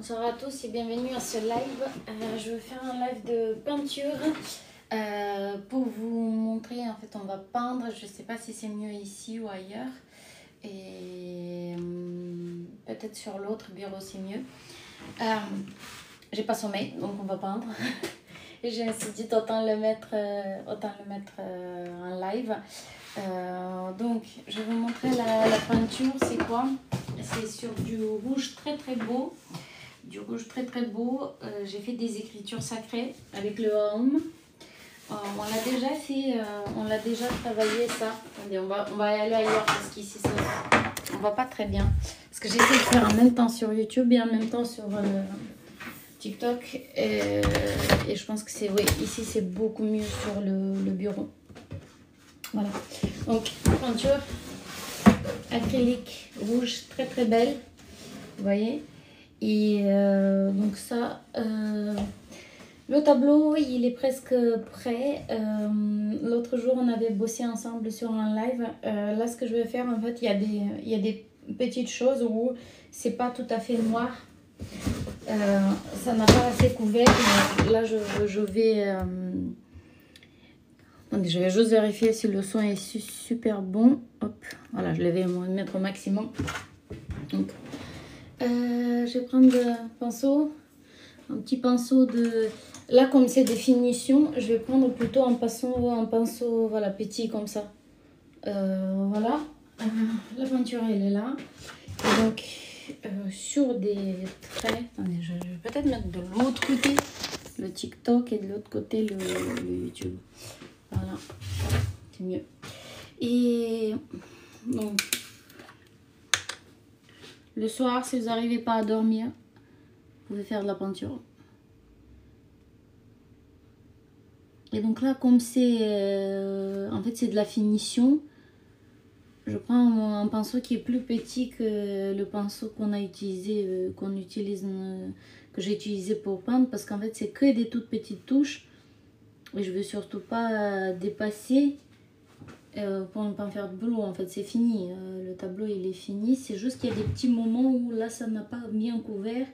Bonsoir à tous et bienvenue à ce live. Je vais faire un live de peinture pour vous montrer. En fait, on va peindre. Je ne sais pas si c'est mieux ici ou ailleurs. Et peut-être sur l'autre bureau, c'est mieux. J'ai pas sommeil, donc on va peindre. Et j'ai ainsi dit autant le mettre en live. Donc, je vais vous montrer la peinture. C'est quoi? C'est sur du rouge très très beau. Du rouge très très beau. J'ai fait des écritures sacrées avec le Home. On l'a déjà fait, on l'a déjà travaillé ça. Attendez, on va aller ailleurs parce qu'ici ça on va pas très bien. Parce que j'essaie de faire en même temps sur YouTube et en même temps sur TikTok. Et je pense que c'est, oui, ici c'est beaucoup mieux sur le bureau. Voilà. Donc, peinture acrylique rouge très très belle. Vous voyez? Et donc ça, le tableau, il est presque prêt. L'autre jour, on avait bossé ensemble sur un live. Là, ce que je vais faire, en fait, il y a des petites choses où c'est pas tout à fait noir. Ça n'a pas assez couvert. Donc là, je vais... attendez, je vais juste vérifier si le son est super bon. Hop, voilà, je vais mettre au maximum. Donc, je vais prendre un petit pinceau de... Là, comme c'est des finitions, je vais prendre plutôt un pinceau voilà, petit comme ça. Voilà. La peinture, elle est là. Et donc, sur des traits... Attendez, je vais peut-être mettre de l'autre côté le TikTok et de l'autre côté le YouTube. Voilà. C'est mieux. Et donc, le soir, si vous n'arrivez pas à dormir, vous pouvez faire de la peinture. Et donc là, comme c'est en fait c'est de la finition, je prends un pinceau qui est plus petit que le pinceau qu'on a utilisé, que j'ai utilisé pour peindre, parce qu'en fait c'est que des toutes petites touches et je veux surtout pas dépasser pour ne pas faire de boulot. En fait c'est fini, le tableau il est fini, c'est juste qu'il y a des petits moments où là ça n'a pas bien couvert.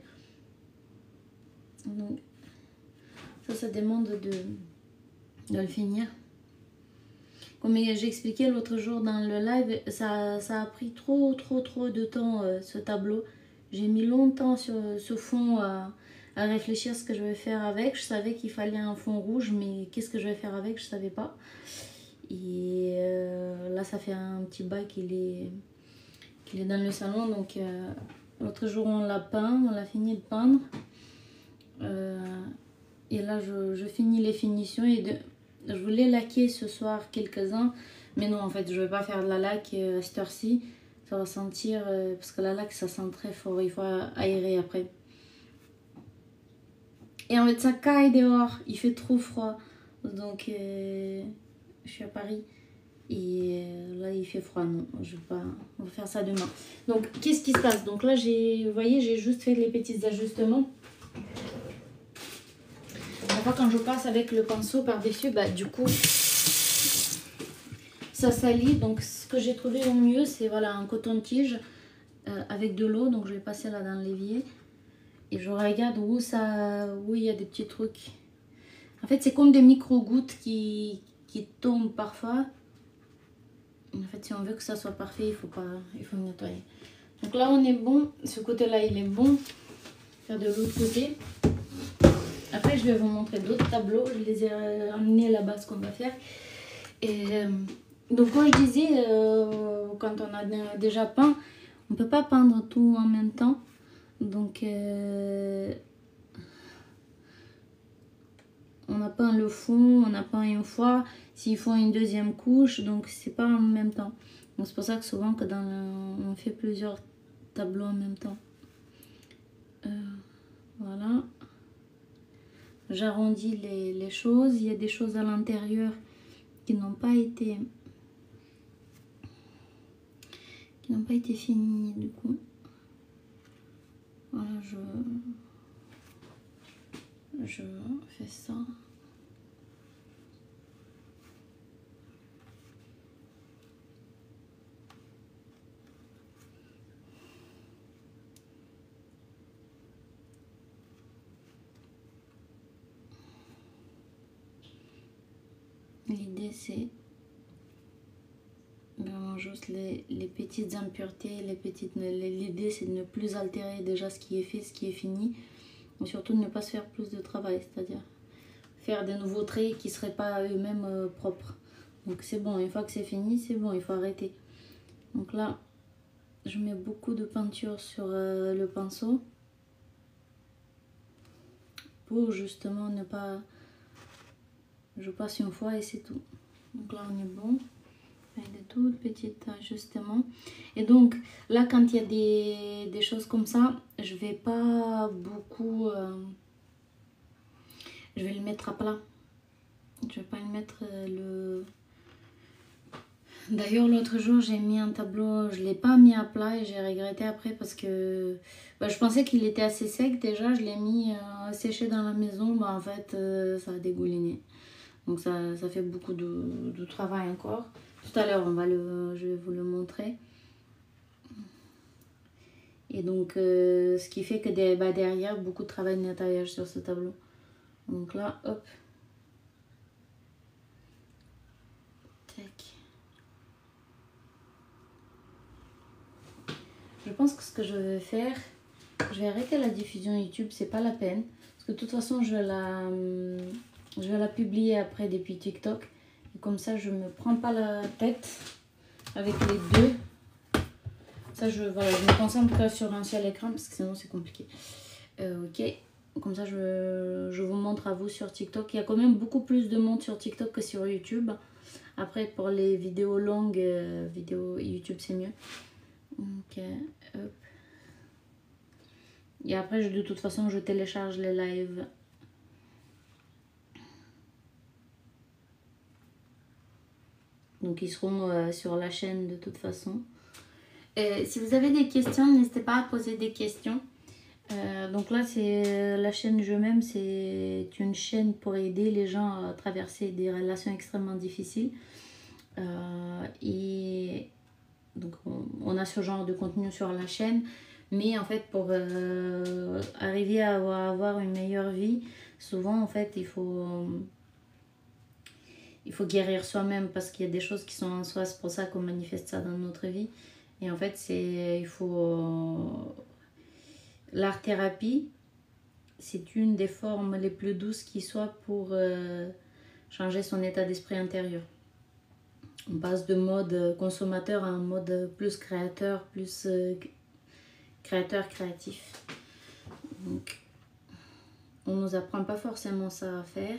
Donc ça demande de le finir. Comme j'expliquais l'autre jour dans le live, ça a pris trop de temps ce tableau. J'ai mis longtemps sur ce fond à réfléchir ce que je vais faire avec. Je savais qu'il fallait un fond rouge, mais qu'est-ce que je vais faire avec, je savais pas. Et là ça fait un petit bail qu'il est dans le salon. Donc l'autre jour on l'a peint, on l'a fini de peindre. Et là je finis les finitions et je voulais laquer ce soir quelques-uns, mais non, en fait, je vais pas faire de la laque à cette heure-ci. Ça va sentir, parce que la laque, ça sent très fort, il faut aérer après. Et en fait, ça caille dehors, il fait trop froid. Donc, je suis à Paris. Et là, il fait froid, non, je vais pas, on va faire ça demain. Donc, qu'est-ce qui se passe? Donc là, vous voyez, j'ai juste fait les petits ajustements. Parfois, quand je passe avec le pinceau par-dessus, bah, du coup, ça salit. Donc, ce que j'ai trouvé au mieux, c'est voilà, un coton-tige avec de l'eau. Donc, je vais passer là dans l'évier. Et je regarde où il y a des petits trucs. En fait, c'est comme des micro-gouttes qui tombent parfois. En fait, si on veut que ça soit parfait, il faut nettoyer. Donc là, on est bon. Ce côté-là, il est bon. Faire de l'autre côté. Après, je vais vous montrer d'autres tableaux. Je les ai amenés là-bas, ce qu'on va faire. Et donc, quand je disais, quand on a déjà peint, on ne peut pas peindre tout en même temps. Donc, on a peint le fond, on a peint une fois. S'il faut une deuxième couche, donc c'est pas en même temps. Donc, c'est pour ça que souvent, on fait plusieurs tableaux en même temps. Voilà. J'arrondis les choses. Il y a des choses à l'intérieur qui n'ont pas été finies du coup. Voilà, je fais ça. nettoyer, c'est vraiment juste les petites impuretés, l'idée c'est de ne plus altérer déjà ce qui est fait, ce qui est fini. Et surtout de ne pas se faire plus de travail, c'est-à-dire faire des nouveaux traits qui ne seraient pas eux-mêmes propres. Donc c'est bon, une fois que c'est fini, c'est bon, il faut arrêter. Donc là, je mets beaucoup de peinture sur le pinceau pour justement ne pas... Je passe une fois et c'est tout. Donc là, on est bon. Avec des toutes petites ajustements. Et donc là, quand il y a des choses comme ça, je vais pas beaucoup... je vais le mettre à plat. Je vais pas le mettre le... D'ailleurs, l'autre jour, j'ai mis un tableau, je l'ai pas mis à plat et j'ai regretté après parce que je pensais qu'il était assez sec déjà. Je l'ai mis sécher dans la maison. En fait, ça a dégouliné. Donc ça fait beaucoup de travail encore. Tout à l'heure, je vais vous le montrer. Et donc, ce qui fait que derrière, beaucoup de travail de nettoyage sur ce tableau. Donc là, hop. Tac. Je pense que ce que je vais faire, je vais arrêter la diffusion YouTube, c'est pas la peine. Parce que de toute façon, je vais la publier après depuis TikTok. Et comme ça, je me prends pas la tête avec les deux. Ça, je me concentre que sur un seul écran parce que sinon c'est compliqué. Ok, comme ça je vous montre à vous sur TikTok. Il y a quand même beaucoup plus de monde sur TikTok que sur YouTube. Après, pour les vidéos longues, vidéos YouTube c'est mieux. Ok, hop. Et après, de toute façon, je télécharge les lives. Donc ils seront sur la chaîne de toute façon. Si vous avez des questions, n'hésitez pas à poser des questions. Donc là, c'est la chaîne Je m'aime, c'est une chaîne pour aider les gens à traverser des relations extrêmement difficiles. Et donc on a ce genre de contenu sur la chaîne. Mais en fait, pour arriver à avoir une meilleure vie, souvent en fait, il faut guérir soi-même parce qu'il y a des choses qui sont en soi. C'est pour ça qu'on manifeste ça dans notre vie. Et en fait, il faut... L'art-thérapie, c'est une des formes les plus douces qui soit pour changer son état d'esprit intérieur. On passe de mode consommateur à un mode plus créateur, plus créatif. Donc, on ne nous apprend pas forcément ça à faire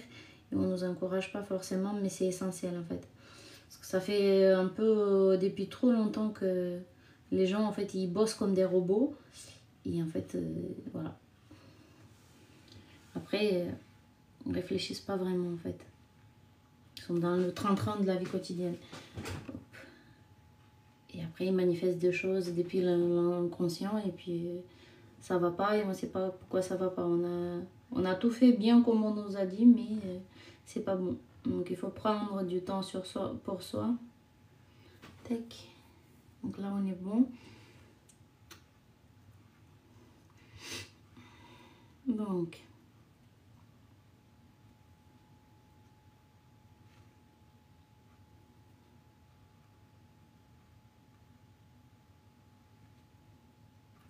et on ne nous encourage pas forcément, mais c'est essentiel en fait. Parce que ça fait un peu depuis trop longtemps que les gens en fait ils bossent comme des robots et en fait voilà. Après ils réfléchissent pas vraiment en fait. Ils sont dans le train-train de la vie quotidienne. Hop. Et après ils manifestent des choses depuis l'inconscient et puis ça va pas et on sait pas pourquoi ça va pas. On a tout fait bien comme on nous a dit mais c'est pas bon. Donc il faut prendre du temps pour soi. Tac. Donc là on est bon. Donc.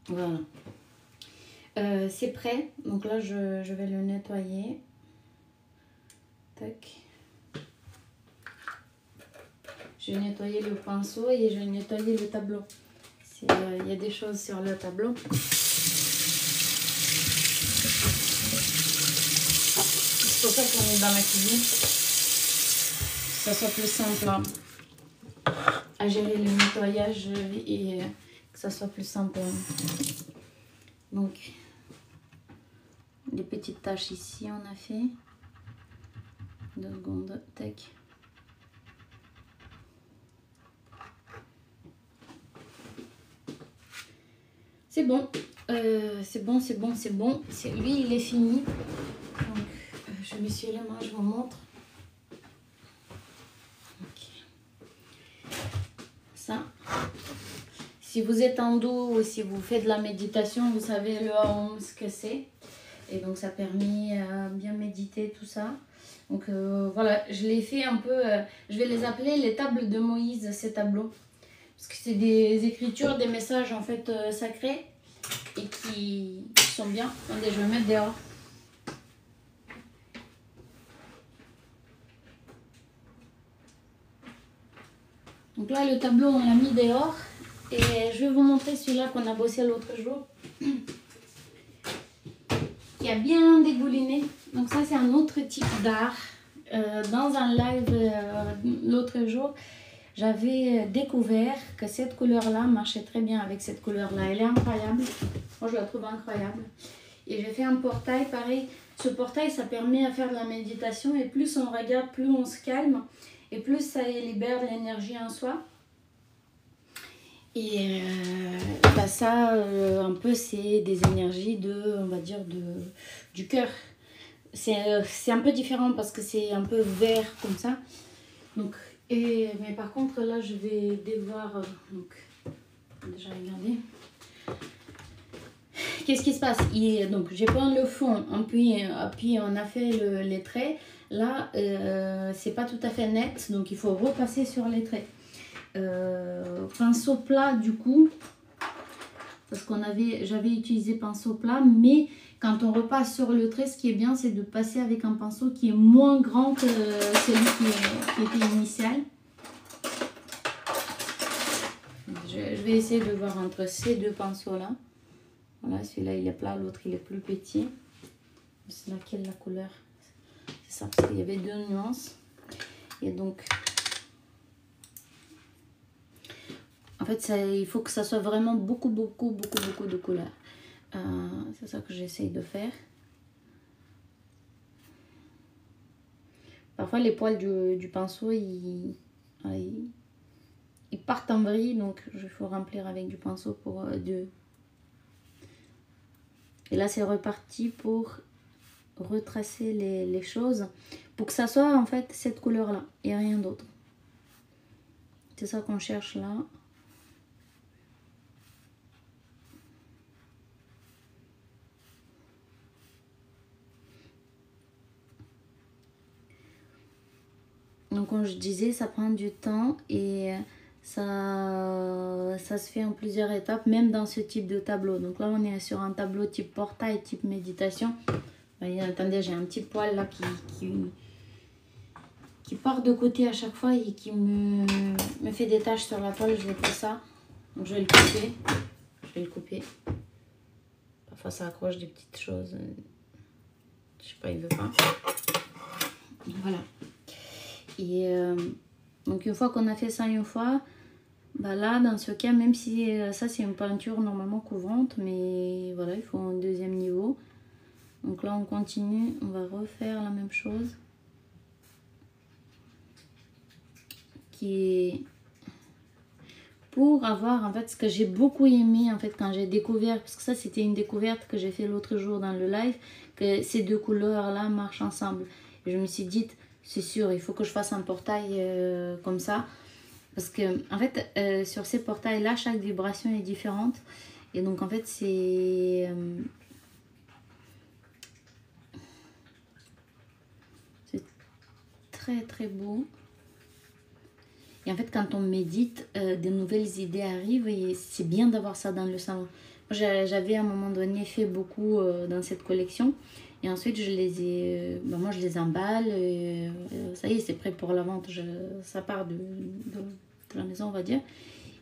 Voilà. C'est prêt. Donc là je vais le nettoyer. Tac. Je vais nettoyer le pinceau et je vais nettoyer le tableau. Il y a des choses sur le tableau. C'est pour ça qu'on est dans la cuisine. Que ça soit plus simple à gérer le nettoyage et que ça soit plus simple. Donc, les petites taches ici, on a fait. 2 secondes. Tac. C'est bon, c'est bon, c'est bon, c'est bon. Lui, il est fini. Donc, je me suis les mains, je vous montre. Okay. Ça, si vous êtes en dos ou si vous faites de la méditation, vous savez le Aum ce que c'est. Et donc ça permet bien méditer tout ça. Donc voilà, je l'ai fait un peu, je vais les appeler les tables de Moïse, ces tableaux. Parce que c'est des écritures, des messages en fait sacrés et qui sont bien. Attendez, je vais mettre dehors. Donc là, le tableau, on l'a mis dehors. Et je vais vous montrer celui-là qu'on a bossé l'autre jour. Qui a bien dégouliné. Donc ça, c'est un autre type d'art. Dans un live l'autre jour, j'avais découvert que cette couleur-là marchait très bien avec cette couleur-là. Elle est incroyable. Moi, je la trouve incroyable. Et j'ai fait un portail pareil. Ce portail, ça permet à faire de la méditation. Et plus on regarde, plus on se calme. Et plus ça libère de l'énergie en soi. Et bah ça, un peu, c'est des énergies de, on va dire, du cœur. C'est un peu différent parce que c'est un peu vert comme ça. Donc, mais par contre, là, je vais devoir... donc, déjà regarder. Qu'est-ce qui se passe? Donc, j'ai peint le fond, puis on a fait les traits. Là, c'est pas tout à fait net, donc il faut repasser sur les traits. Pinceau plat du coup, parce j'avais utilisé pinceau plat, mais quand on repasse sur le trait, ce qui est bien, c'est de passer avec un pinceau qui est moins grand que celui qui était initial. Je vais essayer de voir entre ces deux pinceaux là. Voilà, celui-là il est plat, l'autre il est plus petit. C'est laquelle la couleur? C'est ça, parce qu'il y avait deux nuances. Et donc en fait, il faut que ça soit vraiment beaucoup de couleurs. C'est ça que j'essaye de faire. Parfois, les poils du pinceau, ils partent en vrille. Donc, il faut remplir avec du pinceau pour deux. Et là, c'est reparti pour retracer les choses. Pour que ça soit, en fait, cette couleur-là. Et rien d'autre. C'est ça qu'on cherche là. Donc comme je disais, ça prend du temps et ça se fait en plusieurs étapes, même dans ce type de tableau. Donc là, on est sur un tableau type portail, type méditation. Vous voyez, attendez, j'ai un petit poil là qui part de côté à chaque fois et qui me fait des taches sur la toile. Je vais faire ça. Donc je vais le couper. Je vais le couper. Parfois, ça accroche des petites choses. Je sais pas, il veut pas. Voilà. Et donc une fois qu'on a fait ça une fois, bah là dans ce cas, même si ça c'est une peinture normalement couvrante, mais voilà, il faut un deuxième niveau. Donc là on continue, on va refaire la même chose. Qui est pour avoir en fait ce que j'ai beaucoup aimé en fait quand j'ai découvert, parce que ça c'était une découverte que j'ai fait l'autre jour dans le live, que ces deux couleurs là marchent ensemble. Et je me suis dit, c'est sûr, il faut que je fasse un portail comme ça. Parce que, en fait, sur ces portails-là, chaque vibration est différente. Et donc, en fait, c'est très beau. Et en fait, quand on médite, des nouvelles idées arrivent et c'est bien d'avoir ça dans le salon. J'avais à un moment donné fait beaucoup dans cette collection. Et ensuite, je les ai, moi, je les emballe. Ça y est, c'est prêt pour la vente. Ça part de la maison, on va dire.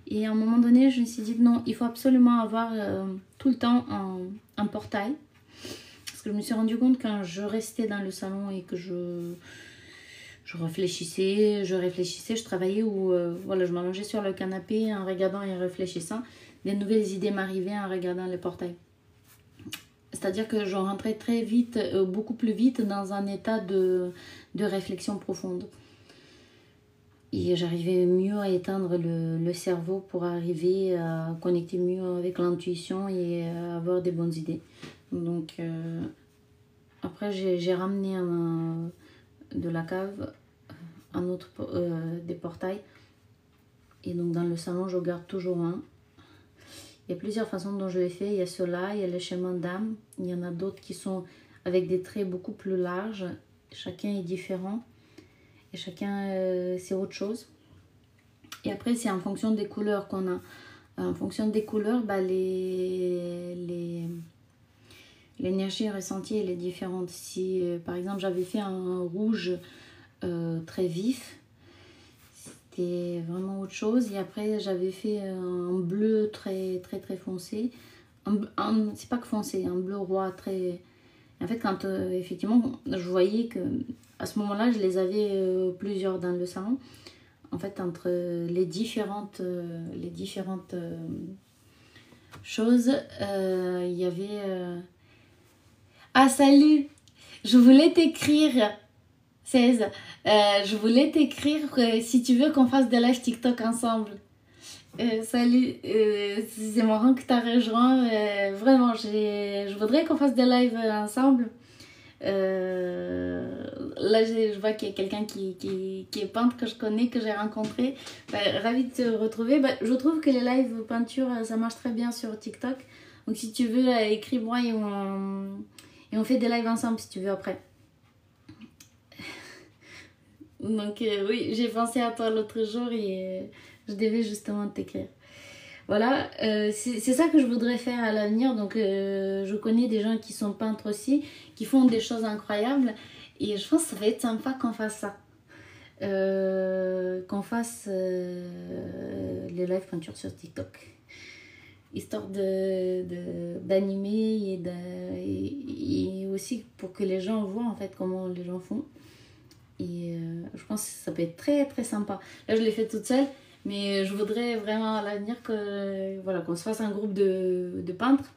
Et à un moment donné, je me suis dit non, il faut absolument avoir tout le temps un portail. Parce que je me suis rendu compte quand je restais dans le salon et que je réfléchissais, je travaillais ou voilà, je m'allongeais sur le canapé en regardant et en réfléchissant. Des nouvelles idées m'arrivaient en regardant les portails. C'est-à-dire que je rentrais très vite, beaucoup plus vite dans un état de réflexion profonde. Et j'arrivais mieux à éteindre le cerveau pour arriver à connecter mieux avec l'intuition et à avoir des bonnes idées. Donc après j'ai ramené de la cave un autre des portails. Et donc dans le salon je garde toujours un. Il y a plusieurs façons dont je l'ai fait. Il y a ceux-là, il y a les schémas d'âme. Il y en a d'autres qui sont avec des traits beaucoup plus larges. Chacun est différent. Et chacun, c'est autre chose. Et après, c'est en fonction des couleurs qu'on a. En fonction des couleurs, bah, l'énergie ressentie, elle est différente. Si, par exemple, j'avais fait un rouge très vif, c'était vraiment autre chose. Et après, j'avais fait un bleu très foncé. C'est pas que foncé, un bleu roi très... En fait, quand effectivement, je voyais que à ce moment-là, je les avais plusieurs dans le salon. En fait, entre les différentes choses, il y avait... Ah, salut! Je voulais t'écrire, 16. Je voulais t'écrire si tu veux qu'on fasse des lives TikTok ensemble. Salut, c'est marrant que tu as rejoint. Vraiment, je voudrais qu'on fasse des lives ensemble. Là, je vois qu'il y a quelqu'un qui est peintre, que je connais, que j'ai rencontré. Ravie de te retrouver. Je trouve que les lives peinture, ça marche très bien sur TikTok. Donc, si tu veux, écris-moi et on fait des lives ensemble si tu veux après. Donc, oui, j'ai pensé à toi l'autre jour et je devais justement t'écrire. Voilà, c'est ça que je voudrais faire à l'avenir. Donc, je connais des gens qui sont peintres aussi, qui font des choses incroyables. Et je pense que ça va être sympa qu'on fasse ça. Qu'on fasse les live peinture sur TikTok. Histoire d'animer et aussi pour que les gens voient en fait comment les gens font. Et je pense que ça peut être très sympa. Là, je l'ai fait toute seule. Mais je voudrais vraiment à l'avenir que, voilà, qu'on se fasse un groupe de peintres.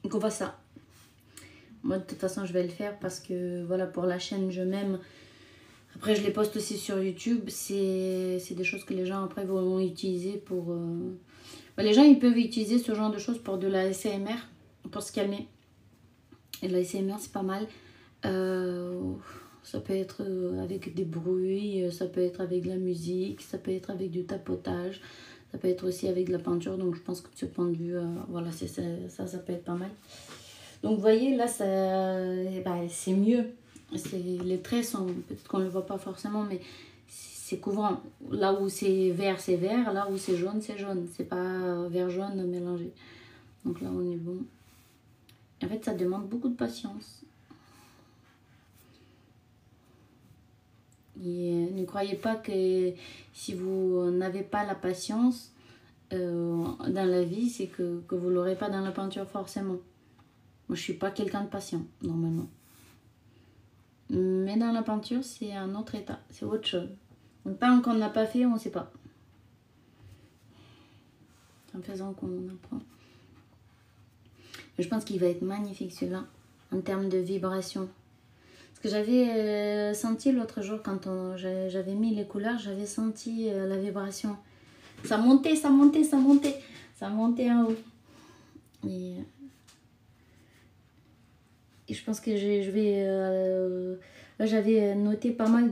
Qu'on fasse ça. Moi, de toute façon, je vais le faire parce que, voilà, pour la chaîne, je m'aime. Après, je les poste aussi sur YouTube. C'est des choses que les gens, après, vont utiliser pour... les gens, ils peuvent utiliser ce genre de choses pour de la ASMR, pour se calmer. Et la ASMR, c'est pas mal. Ça peut être avec des bruits, ça peut être avec de la musique, ça peut être avec du tapotage, ça peut être aussi avec de la peinture. Donc je pense que de ce point de vue, voilà, ça peut être pas mal. Donc vous voyez, là, c'est mieux. Les traits sont, peut-être qu'on ne le voit pas forcément, mais c'est couvrant. Là où c'est vert, c'est vert. Là où c'est jaune, c'est jaune. C'est pas vert-jaune mélangé. Donc là, on est bon. En fait, ça demande beaucoup de patience. Et ne croyez pas que si vous n'avez pas la patience dans la vie, c'est que vous ne l'aurez pas dans la peinture forcément. Moi, je ne suis pas quelqu'un de patient, normalement. Mais dans la peinture, c'est un autre état, c'est autre chose. Donc, tant qu'on n'a pas fait, on ne sait pas. C'est en faisant qu'on apprend. Je pense qu'il va être magnifique celui-là, en termes de vibration. Que j'avais senti l'autre jour quand j'avais mis les couleurs, j'avais senti la vibration. Ça montait, ça montait, ça montait. Ça montait en haut. Et je pense que je vais... là, j'avais noté pas mal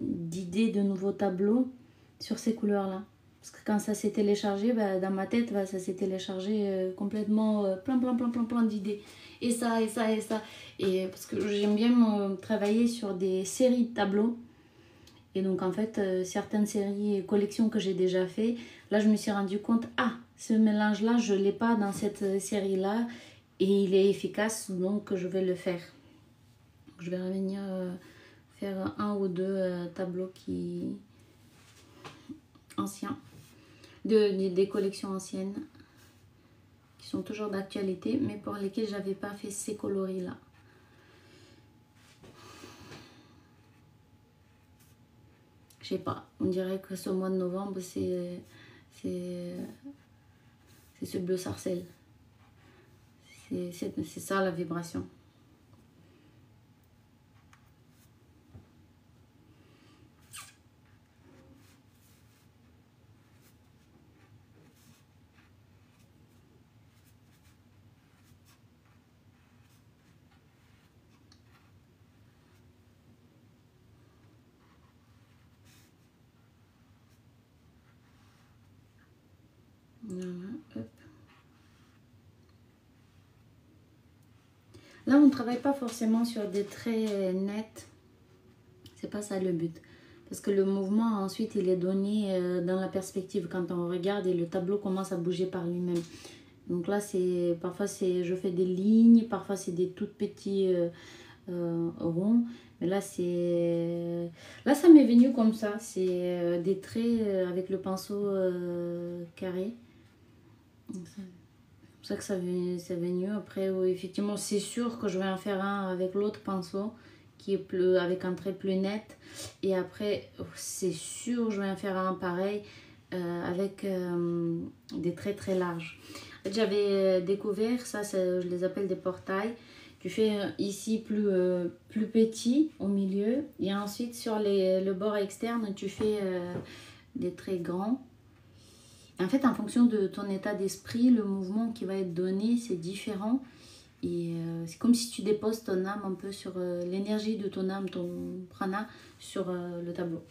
d'idées de nouveaux tableaux sur ces couleurs-là. Parce que quand ça s'est téléchargé, dans ma tête, ça s'est téléchargé complètement plein d'idées. Et ça. Et parce que j'aime bien travailler sur des séries de tableaux. Et donc, en fait, certaines séries et collections que j'ai déjà fait, là, je me suis rendu compte, ce mélange-là, je ne l'ai pas dans cette série-là. Et il est efficace, donc je vais le faire. Je vais revenir faire un ou deux tableaux anciens. Des collections anciennes qui sont toujours d'actualité, mais pour lesquelles je n'avais pas fait ces coloris-là. Je sais pas, on dirait que ce mois de novembre, c'est ce bleu sarcelle. C'est ça la vibration. Voilà. hop. Là, on ne travaille pas forcément sur des traits nets. C'est pas ça le but. Parce que le mouvement, ensuite, il est donné dans la perspective quand on regarde et le tableau commence à bouger par lui-même. Donc là, parfois, je fais des lignes, parfois, c'est des tout petits ronds. Mais là, ça m'est venu comme ça. C'est des traits avec le pinceau carré. C'est pour ça que c'est venu. Après, oui, effectivement, c'est sûr que je vais en faire un avec l'autre pinceau qui est plus, avec un trait plus net. Et après, c'est sûr, je vais en faire un pareil avec des traits très larges. J'avais découvert, ça, je les appelle des portails. Tu fais ici plus petit au milieu. Et ensuite, sur le bord externe, tu fais des traits grands. En fait, en fonction de ton état d'esprit, le mouvement qui va être donné, c'est différent. Et c'est comme si tu déposes ton âme un peu sur l'énergie de ton âme, ton prana, sur le tableau.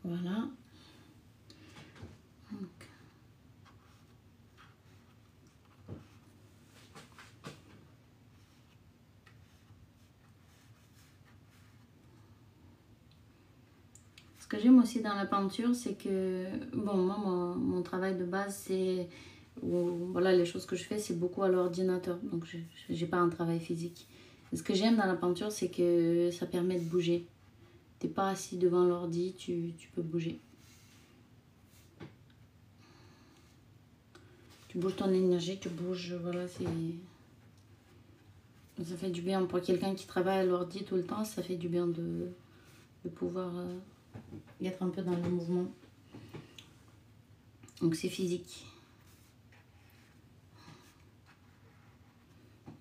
Voilà. Donc. Ce que j'aime aussi dans la peinture, c'est que, bon, moi, mon travail de base, c'est, voilà, les choses que je fais, c'est beaucoup à l'ordinateur. Donc, je n'ai pas un travail physique. Et ce que j'aime dans la peinture, c'est que ça permet de bouger. Tu n'es pas assis devant l'ordi, tu peux bouger. Tu bouges ton énergie, tu bouges, voilà, ça fait du bien. Pour quelqu'un qui travaille à l'ordi tout le temps, ça fait du bien de pouvoir être un peu dans le mouvement. Donc c'est physique.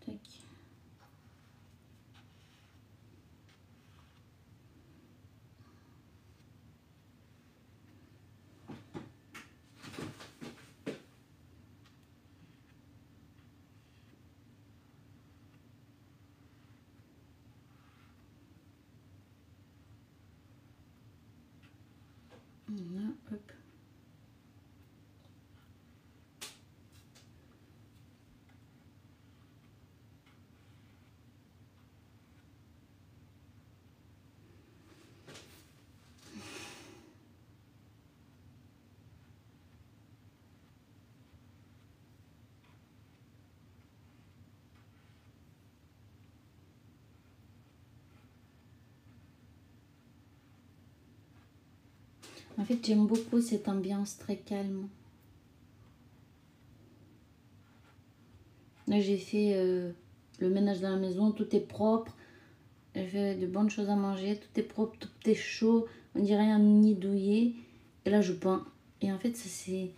Tac. Voilà, hop. En fait, j'aime beaucoup cette ambiance très calme. Là, j'ai fait le ménage dans la maison, tout est propre. J'ai fait de bonnes choses à manger, tout est propre, tout est chaud. On dirait un nid douillet. Et là, je peins. Et en fait, ça c'est...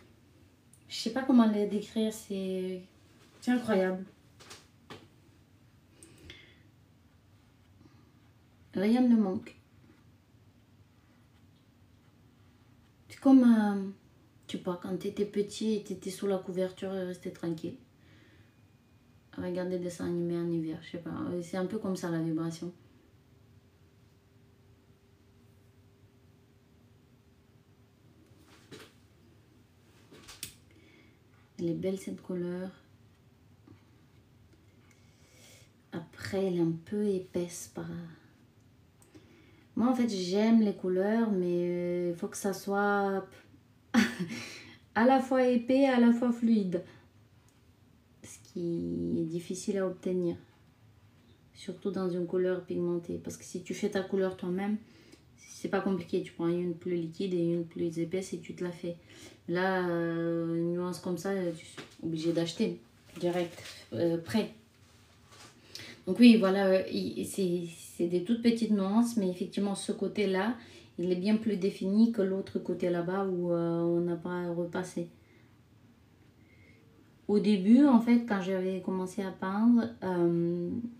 Je sais pas comment le décrire, c'est incroyable. Rien ne me manque. C'est comme, tu sais pas, quand tu étais petit et tu étais sous la couverture et restais tranquille. Regarder des dessins animés en hiver, je sais pas. C'est un peu comme ça la vibration. Elle est belle cette couleur. Après, elle est un peu épaisse par... Moi, en fait, j'aime les couleurs, mais il faut que ça soit à la fois épais, à la fois fluide. Ce qui est difficile à obtenir. Surtout dans une couleur pigmentée. Parce que si tu fais ta couleur toi-même, c'est pas compliqué. Tu prends une plus liquide et une plus épaisse et tu te la fais. Là, une nuance comme ça, tu es obligé d'acheter direct, prêt. Donc oui, voilà, c'est des toutes petites nuances, mais effectivement, ce côté-là, il est bien plus défini que l'autre côté là-bas où on n'a pas repassé. Au début, en fait, quand j'avais commencé à peindre,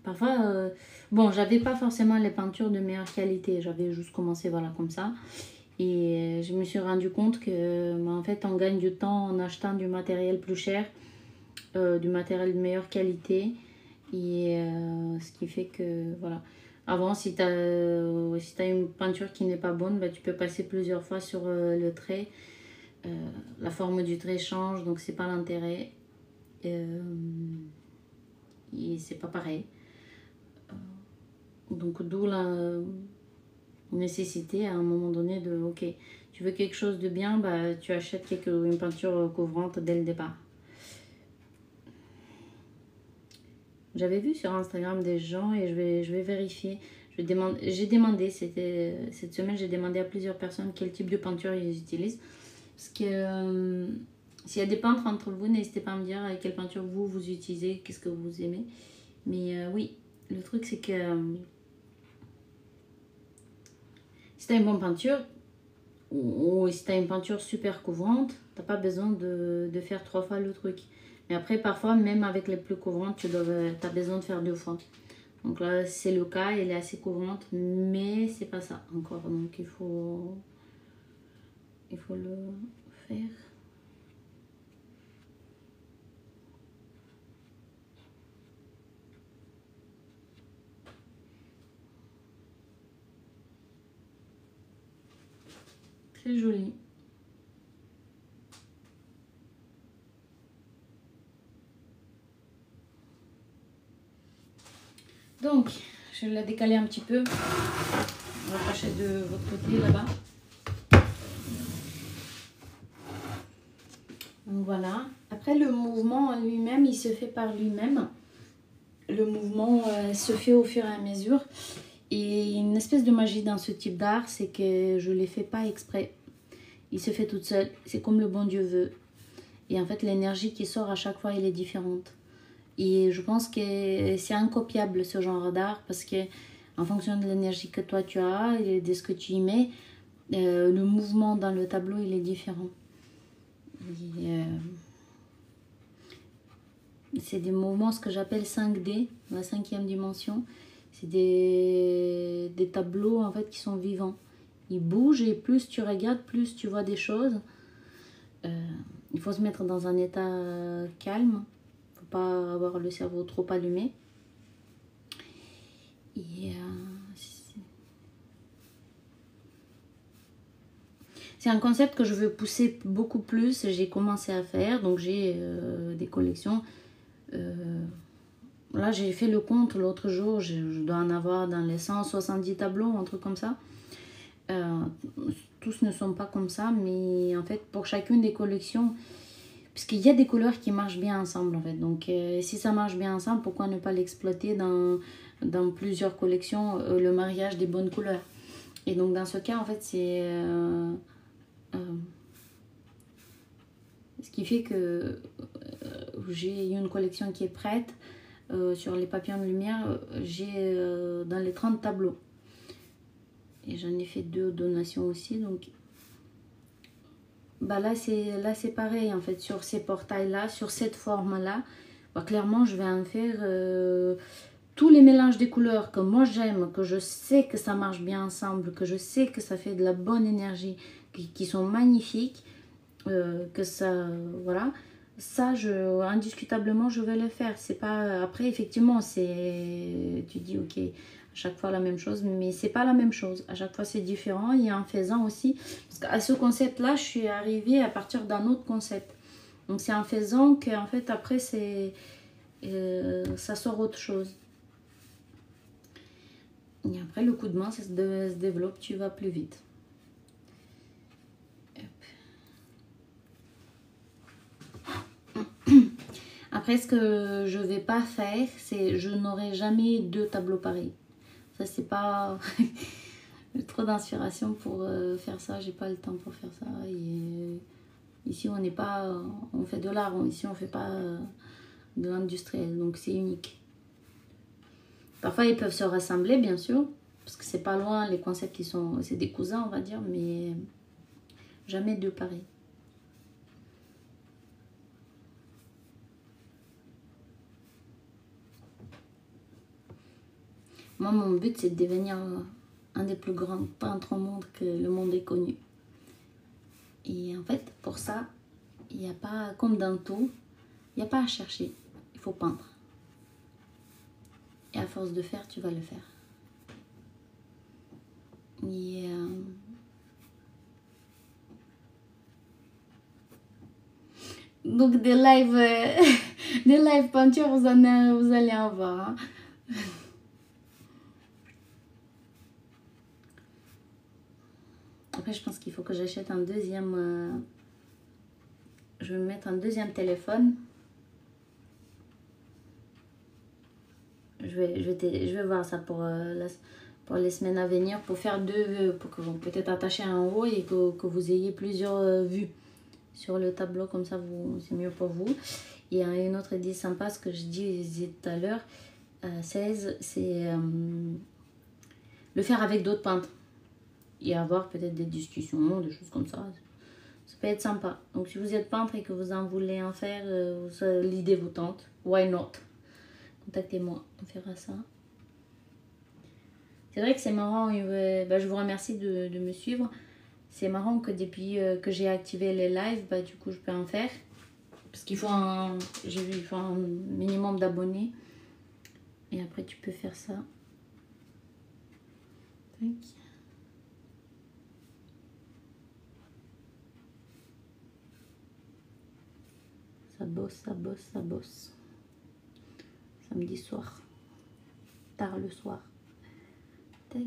parfois, bon, j'avais pas forcément les peintures de meilleure qualité. J'avais juste commencé, voilà, comme ça. Et je me suis rendu compte que, en fait, on gagne du temps en achetant du matériel plus cher, du matériel de meilleure qualité. Et ce qui fait que, voilà. Avant, si tu as une peinture qui n'est pas bonne, bah, tu peux passer plusieurs fois sur le trait La forme du trait change, donc c'est pas l'intérêt. Et c'est pas pareil. Donc d'où la nécessité à un moment donné de ok, tu veux quelque chose de bien, bah tu achètes une peinture couvrante dès le départ. J'avais vu sur Instagram des gens et je vais vérifier. J'ai demandé, cette semaine, j'ai demandé à plusieurs personnes quel type de peinture ils utilisent. Parce que s'il y a des peintres entre vous, n'hésitez pas à me dire quelle peinture vous utilisez, qu'est-ce que vous aimez. Mais oui, le truc c'est que si tu as une bonne peinture, ou si tu as une peinture super couvrante, tu n'as pas besoin de faire 3 fois le truc. Mais après, parfois, même avec les plus couvrantes, tu as besoin de faire 2 fois. Donc là, c'est le cas, elle est assez couvrante, mais c'est pas ça encore. Donc il faut le faire. Très joli. Donc, je vais la décaler un petit peu. On va passer de votre côté là-bas. Donc voilà. Après, le mouvement en lui-même, il se fait par lui-même. Le mouvement se fait au fur et à mesure. Et une espèce de magie dans ce type d'art, c'est que je ne les fais pas exprès. Il se fait toute seule. C'est comme le bon Dieu veut. Et en fait, l'énergie qui sort à chaque fois, elle est différente. Et je pense que c'est incopiable ce genre d'art parce que en fonction de l'énergie que toi tu as et de ce que tu y mets, le mouvement dans le tableau il est différent. C'est des mouvements, ce que j'appelle 5D, la 5e dimension. C'est des tableaux en fait qui sont vivants. Ils bougent et plus tu regardes, plus tu vois des choses. Il faut se mettre dans un état calme. Faut pas avoir le cerveau trop allumé. Et c'est un concept que je veux pousser beaucoup plus. J'ai commencé à faire, donc j'ai des collections. Là, j'ai fait le compte l'autre jour. Je dois en avoir dans les 170 tableaux, un truc comme ça. Tous ne sont pas comme ça, mais en fait, pour chacune des collections, puisqu'il y a des couleurs qui marchent bien ensemble, en fait. Donc, si ça marche bien ensemble, pourquoi ne pas l'exploiter dans plusieurs collections, le mariage des bonnes couleurs. Et donc, dans ce cas, en fait, c'est... ce qui fait que j'ai une collection qui est prête. Sur les papillons de lumière, j'ai dans les 30 tableaux. Et j'en ai fait 2 donations aussi. Donc, bah là c'est pareil en fait. Sur ces portails-là, sur cette forme-là, bah, clairement, je vais en faire tous les mélanges des couleurs que moi j'aime, que je sais que ça marche bien ensemble, que je sais que ça fait de la bonne énergie, qui sont magnifiques, que ça, voilà, ça, indiscutablement, je vais le faire. C'est pas, après, effectivement, tu dis, ok, à chaque fois la même chose, mais c'est pas la même chose. À chaque fois, c'est différent. Et en faisant aussi, parce qu'à ce concept-là, je suis arrivée à partir d'un autre concept. Donc, c'est en faisant qu'en fait, après, ça sort autre chose. Et après, le coup de main, ça se développe, tu vas plus vite. Après, ce que je vais pas faire, c'est je n'aurai jamais 2 tableaux pareils. Ça, c'est pas... J'ai trop d'inspiration pour faire ça. J'ai pas le temps pour faire ça. Et ici, on n'est pas... On fait de l'art. Ici, on fait pas de l'industriel. Donc, c'est unique. Parfois, ils peuvent se rassembler, bien sûr. Parce que c'est pas loin, les concepts, c'est des cousins, on va dire. Mais jamais 2 pareils. Moi, mon but, c'est de devenir un des plus grands peintres au monde que le monde ait connu. Et en fait, pour ça, il n'y a pas, comme dans tout, il n'y a pas à chercher. Il faut peindre. Et à force de faire, tu vas le faire. Et Donc des lives, des lives peinture, vous allez en voir. Hein. Après, je pense qu'il faut que j'achète un deuxième. Je vais me mettre un deuxième téléphone. Je vais voir ça pour les semaines à venir, pour faire deux, pour que vous peut-être attacher un haut et que vous ayez plusieurs vues sur le tableau, comme ça c'est mieux pour vous. Il y a une autre idée sympa, ce que je disais tout à l'heure, 16, c'est le faire avec d'autres peintres et avoir peut-être des discussions, des choses comme ça. Ça peut être sympa. Donc si vous êtes peintre et que vous en voulez en faire, l'idée vous tente, why not? Contactez-moi, on fera ça. C'est vrai que c'est marrant, je vous remercie de me suivre. C'est marrant que depuis que j'ai activé les lives, du coup je peux en faire. Parce qu'il faut j'ai vu, il faut un minimum d'abonnés. Et après tu peux faire ça. Tac. Ça bosse, ça bosse, ça bosse. Samedi soir. Tard le soir. Tac.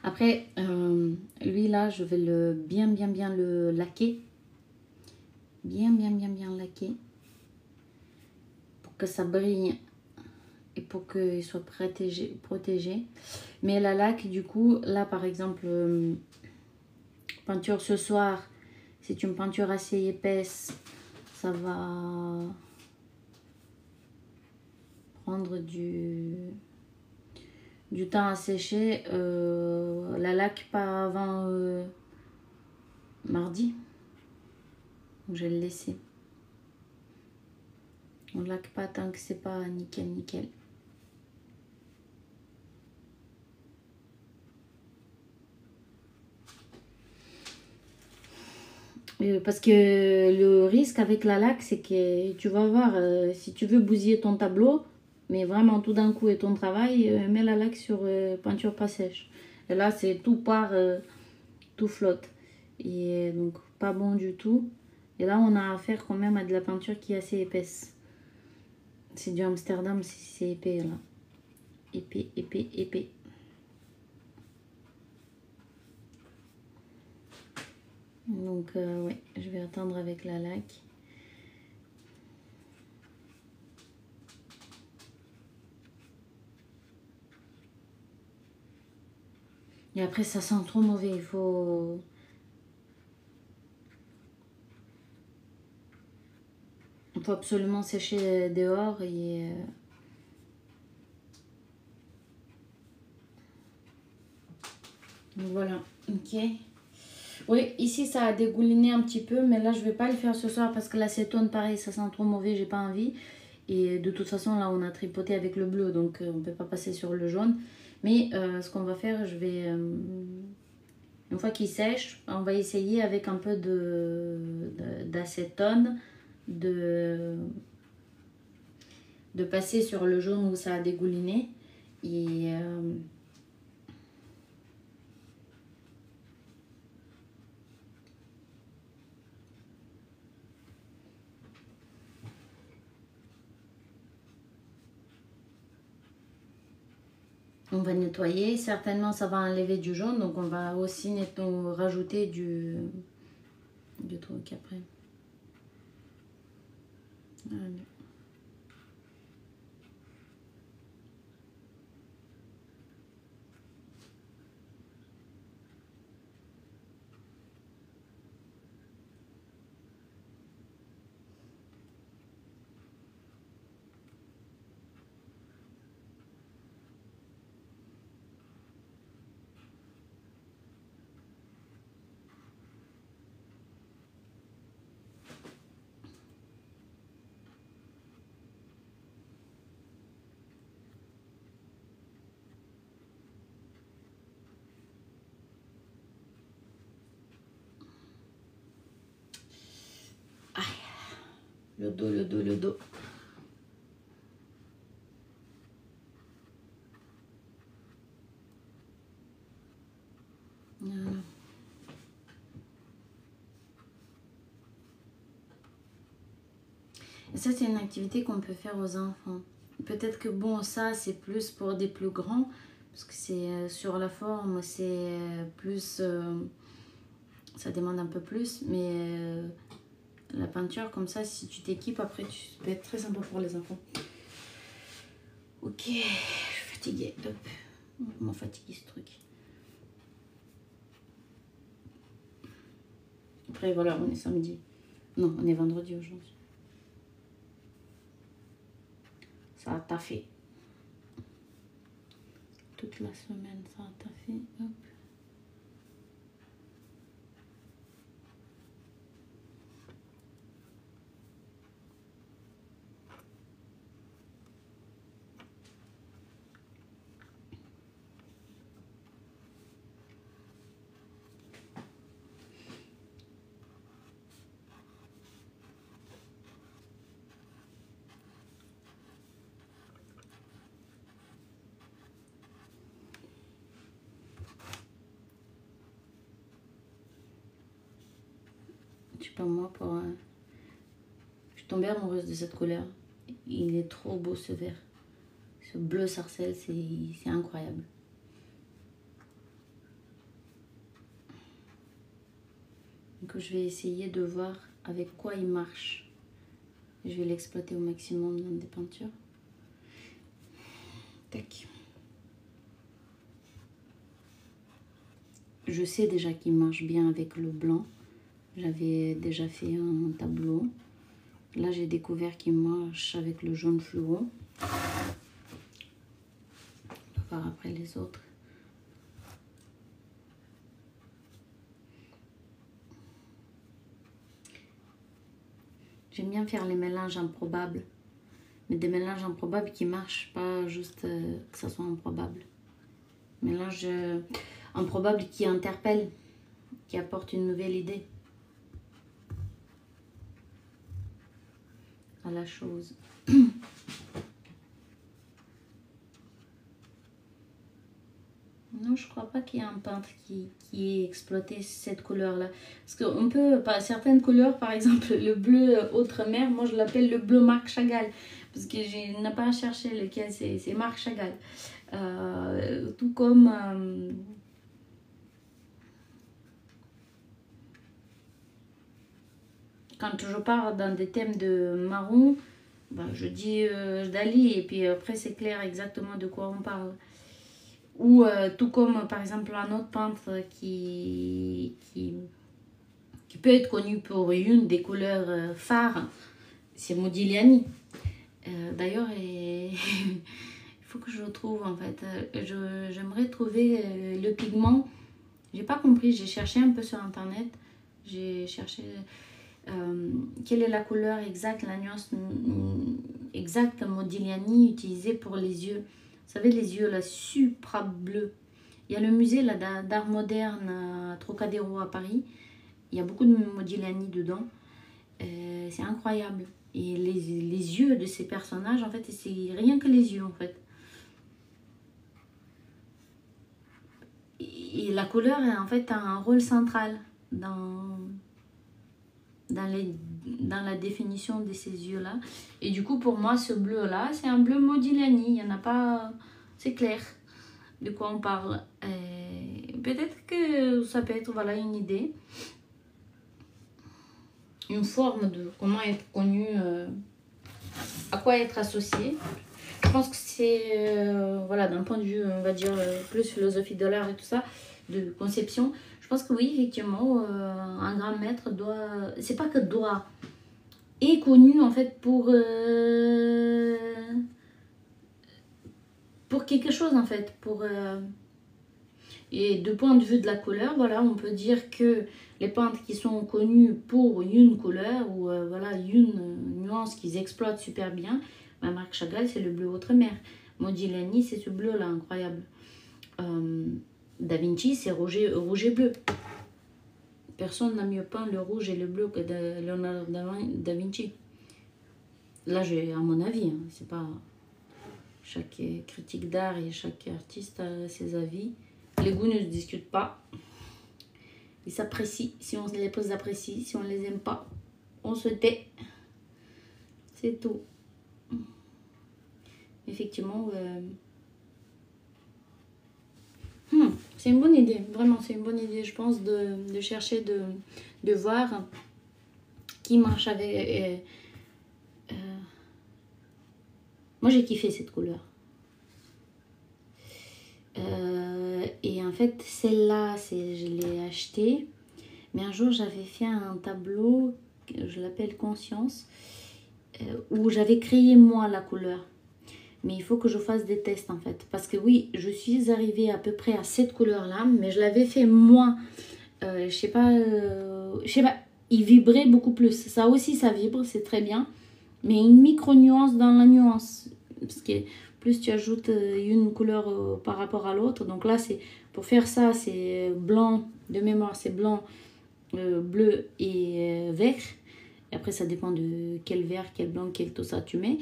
Après, lui là, je vais bien le laquer. Bien laquer. Pour que ça brille et pour qu'il soit protégé. Mais la laque, du coup, là par exemple, peinture ce soir, c'est une peinture assez épaisse. Ça va prendre du temps à sécher. La laque pas avant mardi. Donc je vais le laisser. On ne laque pas tant que c'est pas nickel. Parce que le risque avec la laque, c'est que tu vas voir, si tu veux bousiller ton tableau, mais vraiment tout d'un coup et ton travail, mets la laque sur peinture pas sèche. Et là, c'est tout part, tout flotte. Et donc, pas bon du tout. Et là, on a affaire quand même à de la peinture qui est assez épaisse. C'est du Amsterdam, c'est épais là. Épais. Donc, ouais, je vais attendre avec la laque. Et après, ça sent trop mauvais. Il faut absolument sécher dehors et... Voilà, ok. Oui, ici ça a dégouliné un petit peu, mais là je vais pas le faire ce soir parce que l'acétone, pareil, ça sent trop mauvais, j'ai pas envie. Et de toute façon, là on a tripoté avec le bleu, donc on peut pas passer sur le jaune. Mais ce qu'on va faire, je vais... une fois qu'il sèche, on va essayer avec un peu d'acétone de passer sur le jaune où ça a dégouliné. Et... on va nettoyer, certainement ça va enlever du jaune, donc on va aussi rajouter du truc après. Voilà. Le dos. Voilà. Et ça, c'est une activité qu'on peut faire aux enfants. Peut-être que bon, ça, c'est plus pour des plus grands, parce que c'est sur la forme, c'est plus... ça demande un peu plus, mais la peinture, comme ça, si tu t'équipes, après, ça peut être très sympa pour les enfants. Ok, je suis fatiguée. Hop, on m'a fatigué ce truc. Après, voilà, on est samedi. Non, on est vendredi aujourd'hui. Ça a taffé. Toute la semaine, ça a taffé. Hop. Je sais pas moi, je suis tombée amoureuse de cette couleur. Il est trop beau ce vert. Ce bleu sarcelle, c'est incroyable. Donc je vais essayer de voir avec quoi il marche. Je vais l'exploiter au maximum dans des peintures. Tac. Je sais déjà qu'il marche bien avec le blanc. J'avais déjà fait un tableau. Là, j'ai découvert qu'il marche avec le jaune fluo. On va voir après les autres. J'aime bien faire les mélanges improbables. Mais des mélanges improbables qui marchent, pas juste que ça soit improbable. Mélange improbable qui interpelle, qui apporte une nouvelle idée à la chose. Non, je crois pas qu'il y ait un peintre qui ait exploité cette couleur-là. Parce qu'on peut, par certaines couleurs, par exemple le bleu Outre-mer, moi je l'appelle le bleu Marc Chagall. Parce que je n'ai pas à chercher lequel c'est Marc Chagall. Tout comme... quand je pars dans des thèmes de marron, ben, je dis Dali et puis après c'est clair exactement de quoi on parle. Ou tout comme par exemple un autre peintre qui peut être connu pour une des couleurs phares, c'est Modigliani. D'ailleurs, il faut que je le trouve en fait. J'aimerais trouver le pigment. J'ai pas compris, j'ai cherché un peu sur internet. J'ai cherché quelle est la couleur exacte, la nuance exacte Modigliani utilisée pour les yeux. Vous savez, les yeux là, supra bleus. Il y a le musée d'art moderne à Trocadéro à Paris. Il y a beaucoup de Modigliani dedans. C'est incroyable. Et les yeux de ces personnages, en fait, c'est rien que les yeux, en fait. Et la couleur, en fait, a un rôle central dans la définition de ces yeux-là. Et du coup, pour moi, ce bleu-là, c'est un bleu Modigliani. Il n'y en a pas... C'est clair de quoi on parle. Peut-être que ça peut être, voilà, une idée. Une forme de comment être connu, à quoi être associé. Je pense que c'est, voilà, d'un point de vue, on va dire, plus philosophie de l'art et tout ça, de conception. Je pense que oui, effectivement, un grand maître doit, c'est pas que doit, est connu en fait pour quelque chose en fait, et de point de vue de la couleur, voilà, on peut dire que les peintres qui sont connus pour une couleur ou voilà, une nuance qu'ils exploitent super bien, ben Marc Chagall, c'est le bleu Outre-mer. Modigliani, c'est ce bleu-là, incroyable. Da Vinci, c'est rouge et bleu. Personne n'a mieux peint le rouge et le bleu que Leonardo da Vinci. Là, à mon avis, hein, c'est pas... Chaque critique d'art et chaque artiste a ses avis. Les goûts ne se discutent pas. Ils s'apprécient. Si on les apprécie, si on les aime pas, on se tait. C'est tout. Effectivement, c'est une bonne idée. Vraiment, c'est une bonne idée, je pense, de chercher, de voir qui marche avec... moi, j'ai kiffé cette couleur. Et en fait, celle-là, je l'ai achetée. Mais un jour, j'avais fait un tableau, je l'appelle Conscience, où j'avais créé moi la couleur. Mais il faut que je fasse des tests en fait. Parce que oui, je suis arrivée à peu près à cette couleur-là, mais je l'avais fait moins. Je sais pas, il vibrait beaucoup plus. Ça aussi, ça vibre, c'est très bien. Mais une micro-nuance dans la nuance. Parce que plus tu ajoutes une couleur par rapport à l'autre. Donc là, pour faire ça, c'est blanc, de mémoire, c'est blanc, bleu et vert. Et après, ça dépend de quel vert, quel blanc, quel tout ça tu mets.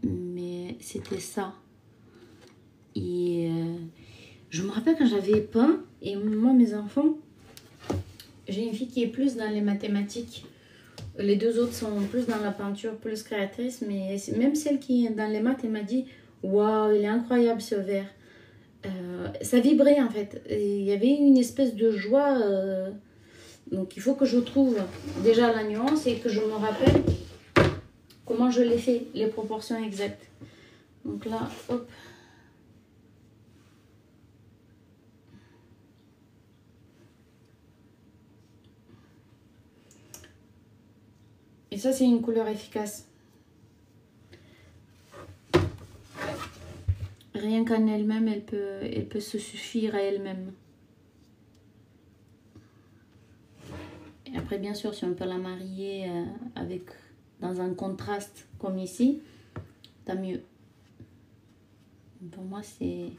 Mais c'était ça. Et je me rappelle quand j'avais peint, et moi, mes enfants, j'ai une fille qui est plus dans les mathématiques. Les deux autres sont plus dans la peinture, plus créatrice, mais même celle qui est dans les maths, elle m'a dit waouh, il est incroyable ce vert. Ça vibrait en fait. Et il y avait une espèce de joie. Donc il faut que je trouve déjà la nuance et que je me rappelle comment je l'ai fait, les proportions exactes. Donc là, hop. Et ça, c'est une couleur efficace. Rien qu'en elle-même, elle peut se suffire à elle-même. Et après, bien sûr, si on peut la marier dans un contraste comme ici, tant mieux. Pour moi, c'est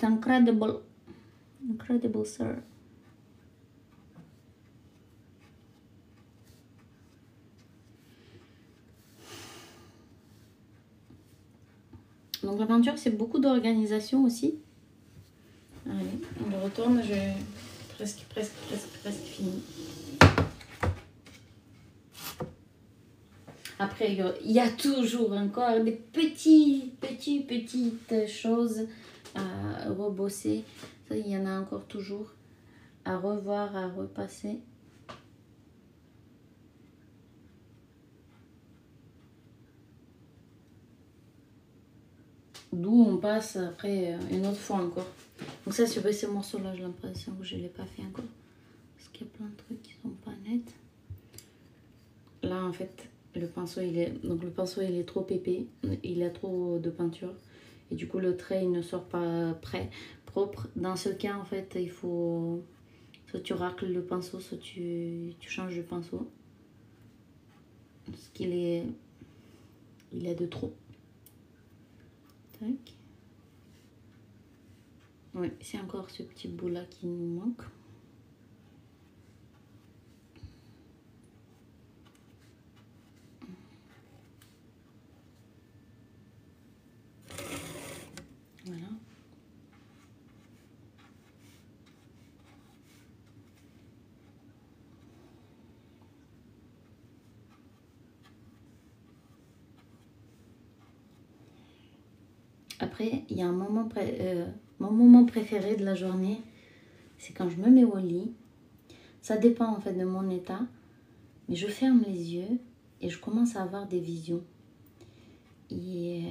incredible. Incredible, sir. Donc la peinture, c'est beaucoup d'organisation aussi. Allez, on retourne, j'ai presque fini. Après, il y a toujours encore des petites choses à rebosser. Ça, il y en a encore toujours à revoir, à repasser. D'où on passe après une autre fois encore. Donc ça, sur ce morceau-là, j'ai l'impression que je ne l'ai pas fait encore. Parce qu'il y a plein de trucs qui sont pas nets. Là, en fait, le pinceau, il est trop épais. Il a trop de peinture. Et du coup, le trait, il ne sort pas propre. Dans ce cas, en fait, il faut... Soit tu racles le pinceau, soit tu changes de pinceau. Parce qu'il est... Il a de trop. Tac. Oui, c'est encore ce petit bout là qui nous manque. Voilà. Après, il y a un moment mon moment préféré de la journée, c'est quand je me mets au lit. Ça dépend en fait de mon état, mais je ferme les yeux et je commence à avoir des visions. Et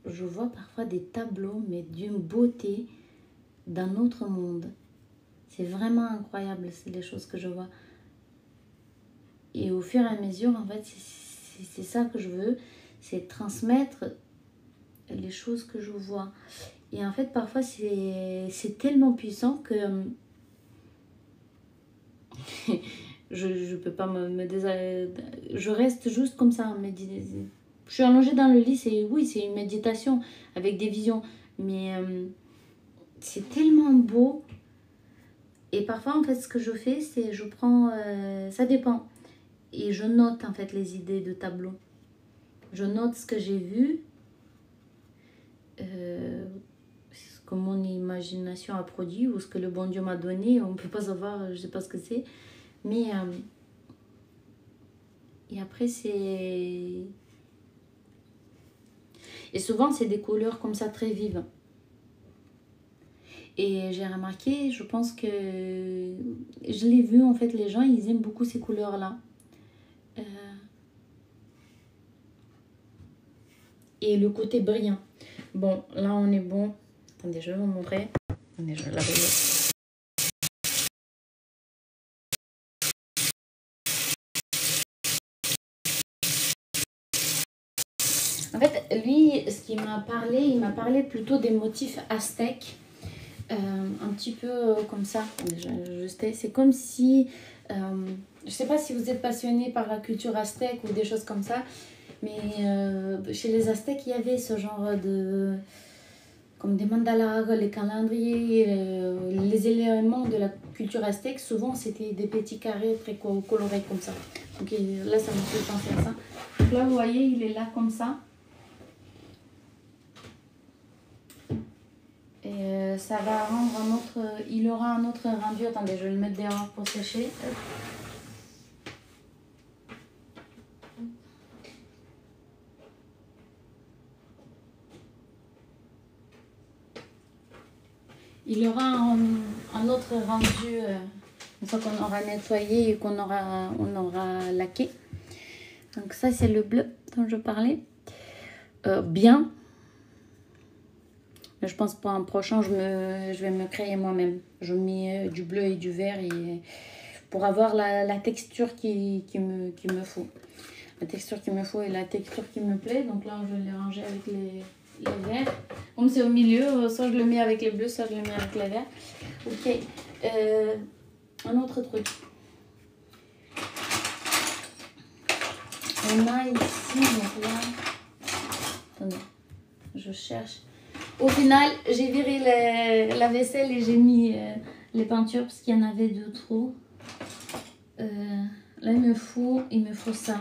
je vois parfois des tableaux, mais d'une beauté d'un autre monde. C'est vraiment incroyable, c'est les choses que je vois. Et au fur et à mesure, en fait, c'est ça que je veux, c'est transmettre les choses que je vois. Et en fait, parfois, c'est tellement puissant que je peux pas je reste juste comme ça. Je suis allongée dans le lit, c'est une méditation avec des visions. Mais c'est tellement beau. Et parfois, en fait, ce que je fais, c'est je prends... ça dépend. Et je note, en fait, les idées de tableau. Je note ce que j'ai vu. Ce que mon imagination a produit ou ce que le bon Dieu m'a donné. On ne peut pas savoir, je sais pas ce que c'est. Mais et après c'est... Et souvent c'est des couleurs comme ça très vives. Et j'ai remarqué, je pense que je l'ai vu en fait, les gens ils aiment beaucoup ces couleurs là. Et le côté brillant. Bon, là on est bon. Attendez, je vais vous montrer. Attendez, je vais laver. En fait, lui, ce qu'il m'a parlé, il m'a parlé plutôt des motifs aztèques. Un petit peu comme ça. C'est comme si... je sais pas si vous êtes passionné par la culture aztèque ou des choses comme ça. Mais chez les aztèques, il y avait ce genre de... Comme des mandalas, les calendriers, les éléments de la culture aztèque, souvent c'était des petits carrés très colorés comme ça. Donc là, ça me fait penser à ça. Donc là, vous voyez, il est là comme ça. Et ça va rendre un autre... Il aura un autre rendu. Attendez, je vais le mettre dehors pour sécher. Il aura un autre rendu une fois qu'on aura nettoyé et qu'on aura laqué. Donc ça, c'est le bleu dont je parlais. Bien. Mais je pense pour un prochain, je vais me créer moi-même. Je mets du bleu et du vert et pour avoir la texture qu'il me faut. La texture qu'il me faut et la texture qui me plaît. Donc là, je vais les ranger avec les verts. Comme c'est au milieu, soit je le mets avec les bleus, soit je le mets avec les verts. Ok. Un autre truc. On a ici, donc là... Attendez, je cherche. Au final, j'ai viré la vaisselle et j'ai mis les peintures parce qu'il y en avait de trop. Là, il me faut ça.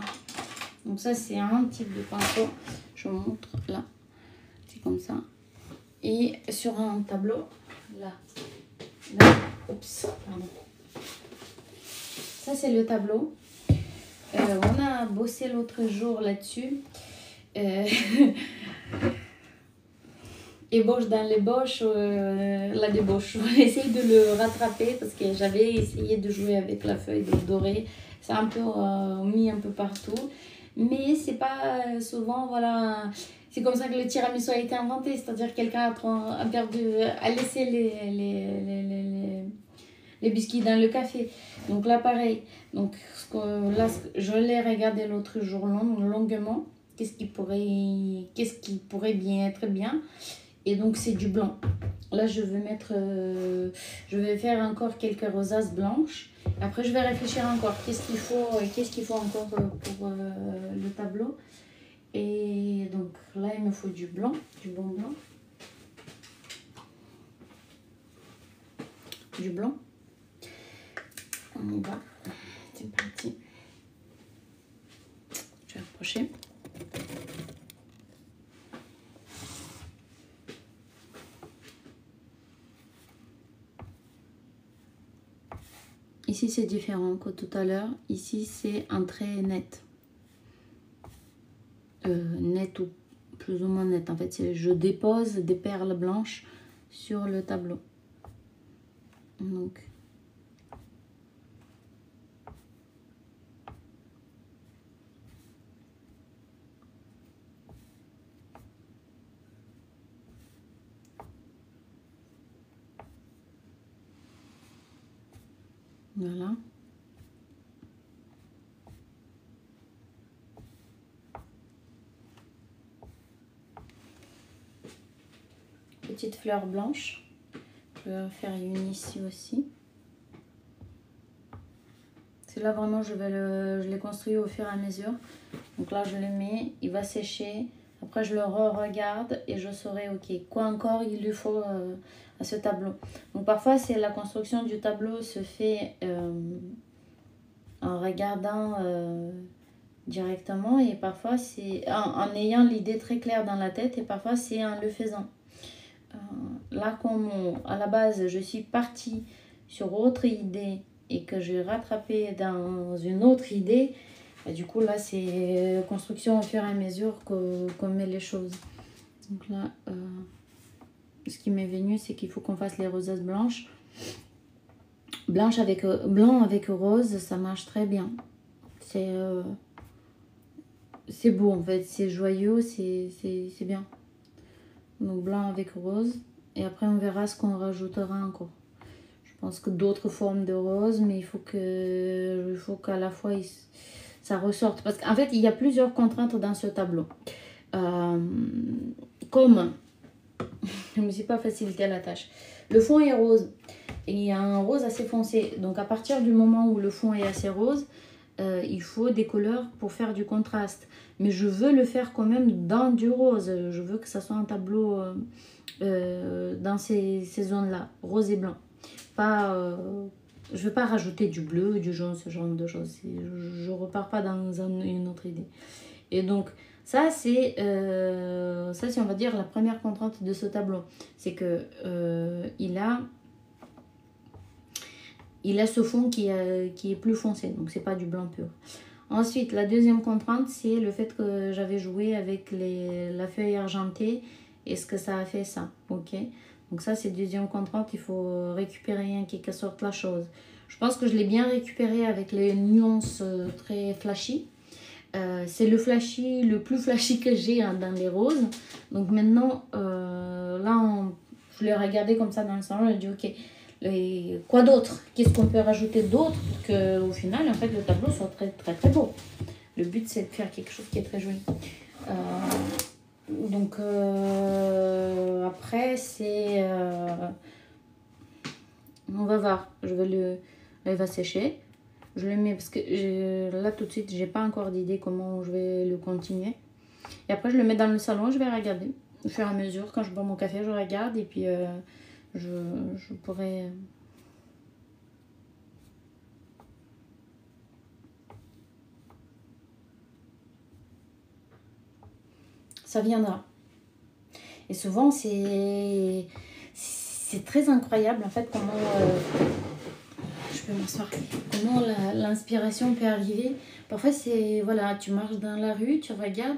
Donc ça, c'est un type de pinceau. Je vous montre là. C'est comme ça. Et sur un tableau, là. Oups, pardon. Ça, c'est le tableau. On a bossé l'autre jour là-dessus. Ébauche dans l'ébauche, la débauche. On essaye de le rattraper parce que j'avais essayé de jouer avec la feuille de doré. C'est un peu mis un peu partout. Mais c'est pas souvent, voilà. C'est comme ça que le tiramisu a été inventé. C'est-à-dire que quelqu'un a laissé les biscuits dans le café. Donc là, pareil. Donc là, je l'ai regardé l'autre jour longuement. Qu'est-ce qui pourrait bien être bien. Et donc c'est du blanc. Là je vais faire encore quelques rosaces blanches. Après je vais réfléchir encore. Qu'est-ce qu'il faut encore pour le tableau. Et donc là il me faut du blanc, du bon blanc. Du blanc. On y va. C'est parti. Je vais approcher. Ici, c'est différent que tout à l'heure. Ici, c'est un trait net. Net ou plus ou moins net. En fait, je dépose des perles blanches sur le tableau. Donc, voilà. Petite fleur blanche. Je vais en faire une ici aussi. C'est là vraiment je l'ai construit au fur et à mesure. Donc là je le mets, il va sécher. Après je le regarde et je saurai ok quoi encore il lui faut à ce tableau. Donc parfois c'est la construction du tableau se fait en regardant directement et parfois c'est en ayant l'idée très claire dans la tête et parfois c'est en le faisant. là, comme à la base, je suis partie sur autre idée et que j'ai rattrapé dans une autre idée, et du coup, là, c'est construction au fur et à mesure qu'on met les choses. Donc là, ce qui m'est venu, c'est qu'il faut qu'on fasse les rosasses blanches. Blanc avec rose, ça marche très bien. C'est beau en fait, c'est joyeux, c'est bien. Donc blanc avec rose. Et après on verra ce qu'on rajoutera encore. Je pense que d'autres formes de rose, mais il faut qu'à la fois ça ressorte. Parce qu'en fait, il y a plusieurs contraintes dans ce tableau. Comme je ne me suis pas facilité la tâche. Le fond est rose. Et il y a un rose assez foncé. Donc à partir du moment où le fond est assez rose, il faut des couleurs pour faire du contraste. Mais je veux le faire quand même dans du rose. Je veux que ça soit un tableau dans ces zones-là, rose et blanc. Je ne veux pas rajouter du bleu, du jaune, ce genre de choses. Je ne repars pas dans une autre idée. Et donc, ça, c'est on va dire, la première contrainte de ce tableau. C'est que il a ce fond qui est plus foncé. Donc, c'est pas du blanc pur. Ensuite, la deuxième contrainte, c'est le fait que j'avais joué avec la feuille argentée. Et ce que ça a fait, ça. Ok. Donc ça, c'est deuxième contrainte. Il faut récupérer en quelque sorte la chose. Je pense que je l'ai bien récupéré avec les nuances très flashy. C'est le plus flashy que j'ai dans les roses. Donc maintenant, là, je l'ai regardé comme ça dans le salon. J'ai dit, ok, quoi d'autre? Qu'est-ce qu'on peut rajouter d'autre pour qu'au final, en fait, le tableau soit très, très, très beau. Le but, c'est de faire quelque chose qui est très joli. Donc, après, c'est... on va voir. Là, il va sécher. Je le mets parce que là, tout de suite, j'ai pas encore d'idée comment je vais le continuer. Et après, je le mets dans le salon. Je vais regarder. Au fur et à mesure, quand je bois mon café, je regarde. Et puis, je pourrais... Ça viendra. Et souvent, c'est très incroyable, en fait, comment... je peux m'asseoir. Comment l'inspiration peut arriver. Parfois, c'est... Voilà, tu marches dans la rue, tu regardes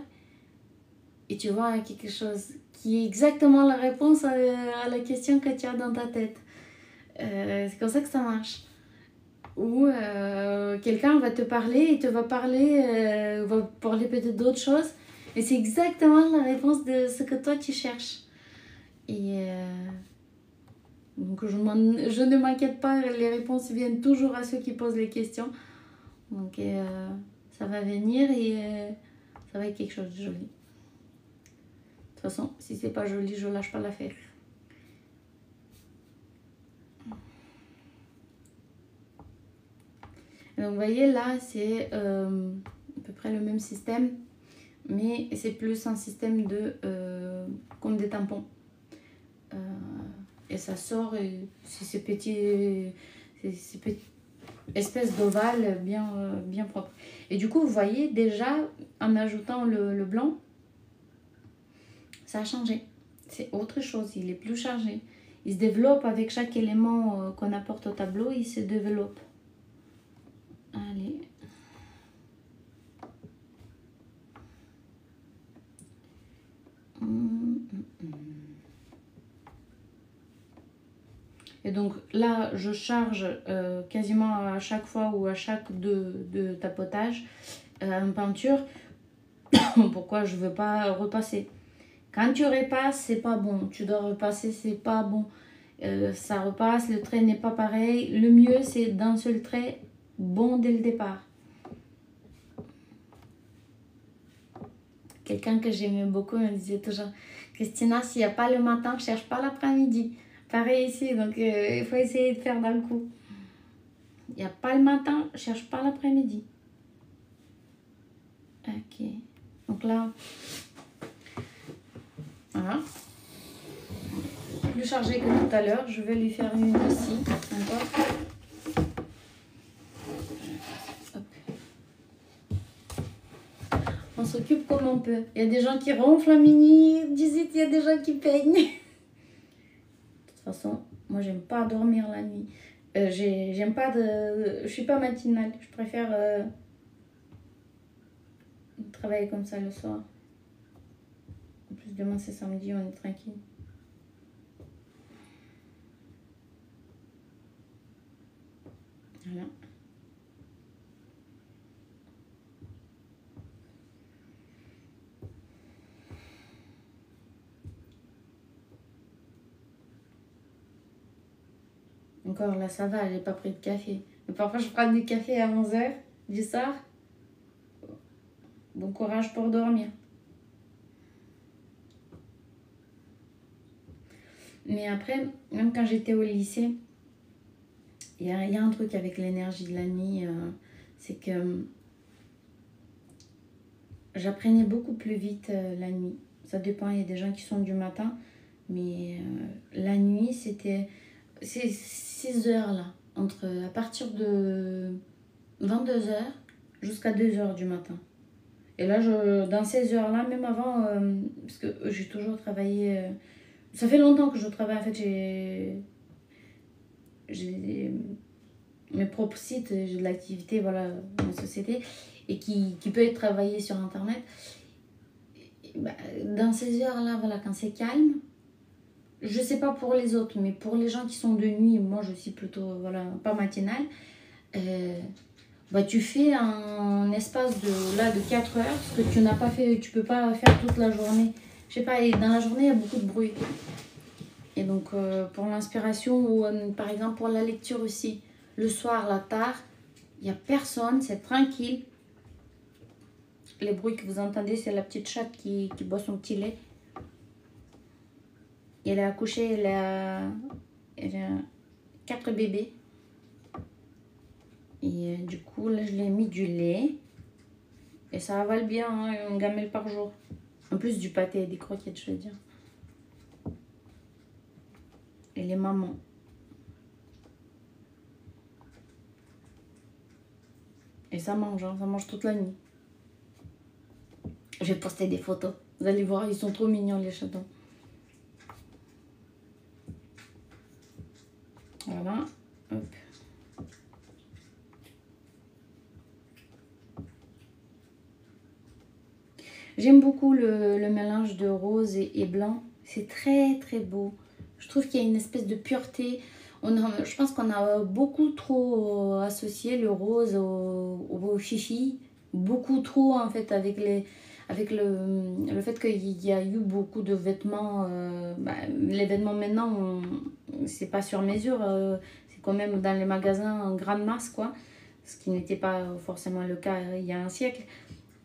et tu vois quelque chose qui est exactement la réponse à la question que tu as dans ta tête. C'est comme ça que ça marche. Ou quelqu'un va te parler et va parler peut-être d'autre chose. Et c'est exactement la réponse de ce que toi tu cherches. Et donc je ne m'inquiète pas, les réponses viennent toujours à ceux qui posent les questions. Donc ça va venir et ça va être quelque chose de joli. De toute façon, si c'est pas joli, je lâche pas l'affaire. Donc vous voyez là, c'est à peu près le même système, mais c'est plus un système de comme des tampons. Et ça sort, c'est ces petites espèces d'ovales bien propres. Et du coup, vous voyez déjà, en ajoutant le blanc, ça a changé. C'est autre chose, il est plus chargé. Il se développe avec chaque élément qu'on apporte au tableau, il se développe. Allez. Et donc là, je charge quasiment à chaque fois ou à chaque deux tapotages en peinture. Pourquoi je ne veux pas repasser? Quand tu repasses, c'est pas bon. Tu dois repasser, c'est pas bon. Ça repasse, le trait n'est pas pareil. Le mieux, c'est d'un seul trait, bon dès le départ. Quelqu'un que j'aimais beaucoup me disait toujours, Christina, s'il n'y a pas le matin, cherche pas l'après-midi. Pareil ici, donc il faut essayer de faire d'un coup. Il n'y a pas le matin, cherche pas l'après-midi. Ok. Donc là, voilà. Plus chargé que tout à l'heure. Je vais lui faire une ici. Encore. Hop. On s'occupe comme on peut. Il y a des gens qui ronflent à mini. 18, il y a des gens qui peignent. toute façon, moi, j'aime pas dormir la nuit. J'aime pas de... Je suis pas matinale. Je préfère travailler comme ça le soir. En plus, demain, c'est samedi, on est tranquille. Voilà. Encore là, ça va, j'ai pas pris de café. Mais parfois, je prends du café à 11h du soir. Bon courage pour dormir. Mais après, même quand j'étais au lycée, il y a un truc avec l'énergie de la nuit, c'est que j'apprenais beaucoup plus vite la nuit. Ça dépend, il y a des gens qui sont du matin, mais la nuit, c'était ces heures-là, à partir de 22h jusqu'à 2h du matin. Et là, dans ces heures-là, même avant, parce que j'ai toujours travaillé, ça fait longtemps que je travaille, en fait, j'ai mes propres sites, j'ai de l'activité, voilà, en société, et qui peut être travaillé sur Internet. Et bah, dans ces heures-là, voilà, quand c'est calme, je sais pas pour les autres, mais pour les gens qui sont de nuit, moi je suis plutôt, voilà, pas matinale, bah, tu fais un espace de 4 heures, ce que tu n'as pas fait, tu peux pas faire toute la journée. Je sais pas, et dans la journée, il y a beaucoup de bruit. Et donc, pour l'inspiration, ou par exemple pour la lecture aussi, le soir, là, tard, il n'y a personne, c'est tranquille. Les bruits que vous entendez, c'est la petite chatte qui boit son petit lait. Elle a accouché, elle a 4 bébés. Et du coup, là, je lui ai mis du lait. Et ça avale bien, hein, une gamelle par jour. En plus du pâté et des croquettes, je veux dire. Et les mamans. Et ça mange, hein, ça mange toute la nuit. Je vais poster des photos. Vous allez voir, ils sont trop mignons, les chatons. Voilà. Hop. J'aime beaucoup le mélange de rose et blanc. C'est très très beau. Je trouve qu'il y a une espèce de pureté. Je pense qu'on a beaucoup trop associé le rose au fifi. Beaucoup trop en fait avec le fait qu'il y a eu beaucoup de vêtements. Les vêtements maintenant, c'est pas sur mesure. C'est quand même dans les magasins en grande masse, quoi. Ce qui n'était pas forcément le cas il y a un siècle.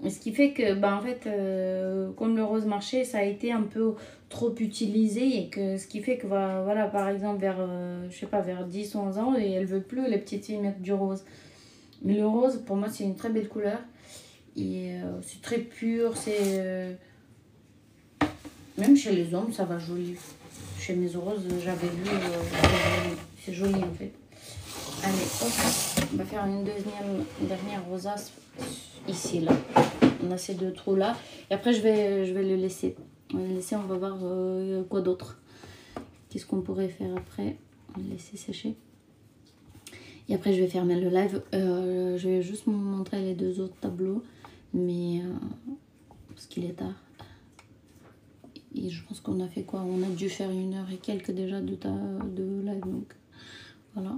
Ce qui fait que, en fait, comme le rose marché, ça a été un peu trop utilisé et que ce qui fait que, voilà, par exemple, je sais pas, vers 10 ou 11 ans, et elles ne veulent plus, les petites filles, mettre du rose. Mais le rose, pour moi, c'est une très belle couleur. Et c'est très pur, c'est... même chez les hommes, ça va joli. Chez mes roses, j'avais vu, c'est joli en fait. Allez, hop, on va faire une dernière rosace ici, là. On a ces 2 trous là. Et après, je vais le laisser. On va le laisser, on va voir quoi d'autre. Qu'est-ce qu'on pourrait faire après? On va le laisser sécher. Et après, je vais fermer le live. Je vais juste vous montrer les 2 autres tableaux. Mais parce qu'il est tard. Et je pense qu'on a fait quoi? On a dû faire 1h et quelques déjà de live. Donc voilà.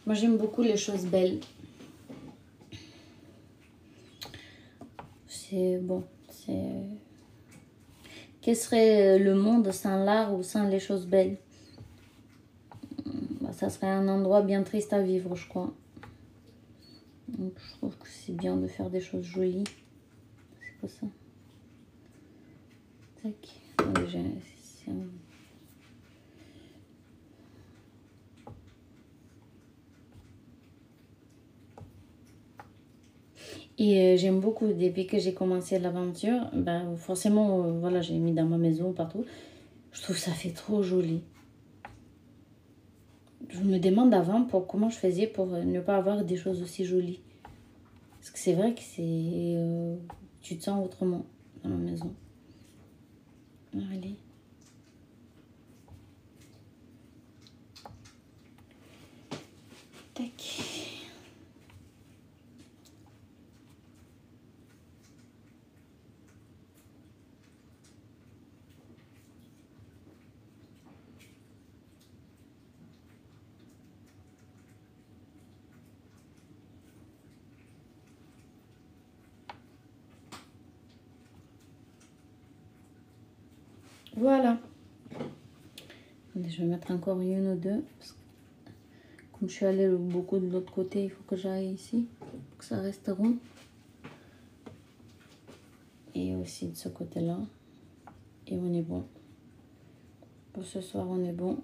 Moi, j'aime beaucoup les choses belles. C'est bon, c'est... Quel serait le monde sans l'art ou sans les choses belles? Ça serait un endroit bien triste à vivre, je crois. Donc, je trouve que c'est bien de faire des choses jolies. C'est quoi ça? Tac. Et j'aime beaucoup, depuis que j'ai commencé l'aventure, ben, forcément, voilà, j'ai mis dans ma maison, partout. Je trouve que ça fait trop joli. Je me demande avant comment je faisais pour ne pas avoir des choses aussi jolies. Parce que c'est vrai que c'est tu te sens autrement dans la maison. Allez. Tac. Voilà. Je vais mettre encore une ou deux. Parce que comme je suis allée beaucoup de l'autre côté, il faut que j'aille ici. Pour que ça reste rond. Et aussi de ce côté-là. Et on est bon. Pour ce soir, on est bon.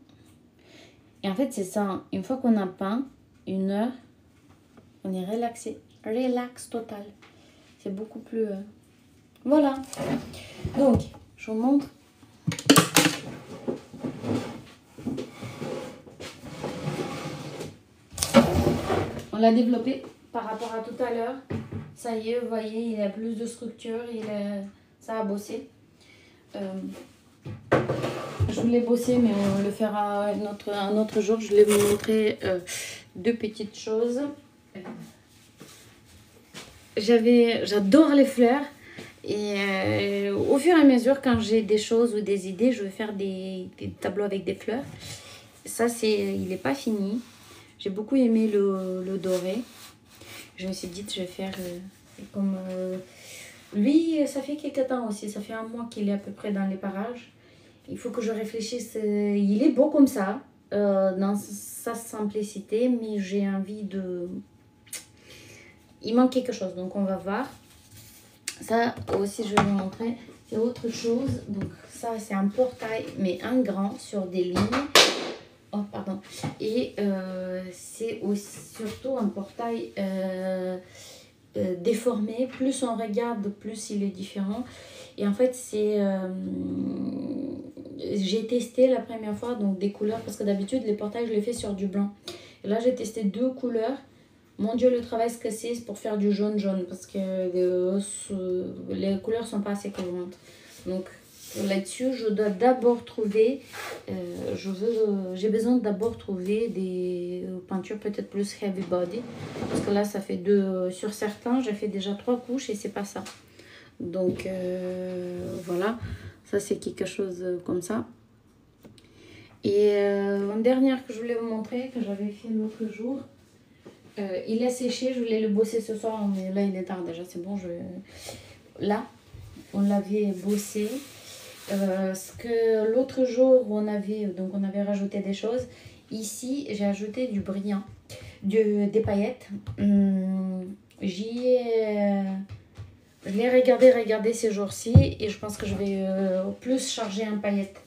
Et en fait, c'est ça. Une fois qu'on a peint, 1 heure, on est relaxé. Relax total. C'est beaucoup plus... Voilà. Donc, je vous montre. On l'a développé par rapport à tout à l'heure. Ça y est, vous voyez, il a plus de structure. Ça a bossé. Je voulais bosser, mais on le fera un autre jour. Je voulais vous montrer 2 petites choses. J'adore les fleurs. Et au fur et à mesure, quand j'ai des choses ou des idées, je vais faire des tableaux avec des fleurs. Ça, il n'est pas fini. J'ai beaucoup aimé le doré. Je me suis dit, je vais faire comme... lui, ça fait quelques temps aussi. Ça fait 1 mois qu'il est à peu près dans les parages. Il faut que je réfléchisse. Il est beau comme ça, dans sa simplicité, mais j'ai envie de... Il manque quelque chose, donc on va voir. Ça aussi, je vais vous montrer. C'est autre chose. Donc ça, c'est un portail, mais un grand sur des lignes. Oh, pardon. Et c'est surtout un portail déformé. Plus on regarde, plus il est différent. Et en fait, j'ai testé la première fois donc des couleurs. Parce que d'habitude, les portails, je les fais sur du blanc. Et là, j'ai testé 2 couleurs. Mon Dieu, le travail ce que c'est pour faire du jaune. Parce que les couleurs sont pas assez cohérentes. Donc là-dessus, je dois d'abord trouver, j'ai besoin d'abord trouver des peintures peut-être plus heavy body. Parce que là, ça fait sur certains, j'ai fait déjà 3 couches et c'est pas ça. Donc voilà, ça c'est quelque chose comme ça. Et une dernière que je voulais vous montrer, que j'avais fait l'autre jour. Il a séché, je voulais le bosser ce soir, mais là il est tard déjà, c'est bon. Là, on l'avait bossé. Ce que l'autre jour, on avait rajouté des choses. Ici, j'ai ajouté du brillant, des paillettes. Je l'ai regardé ces jours-ci et je pense que je vais plus charger en paillettes.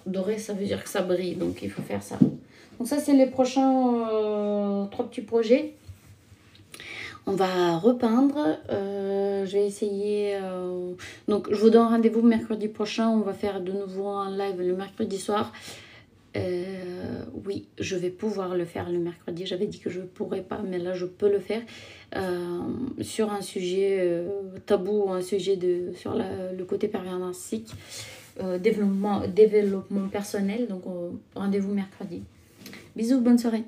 Doré, ça veut dire que ça brille, donc il faut faire ça. Donc ça, c'est les prochains 3 petits projets. On va repeindre. Je vais essayer... Donc, je vous donne rendez-vous mercredi prochain. On va faire de nouveau un live le mercredi soir. Oui, je vais pouvoir le faire le mercredi. J'avais dit que je ne pourrais pas, mais là, je peux le faire. Sur un sujet tabou, un sujet sur le côté pervers narcissique. Développement personnel. Donc, rendez-vous mercredi. Bisous, bonne soirée.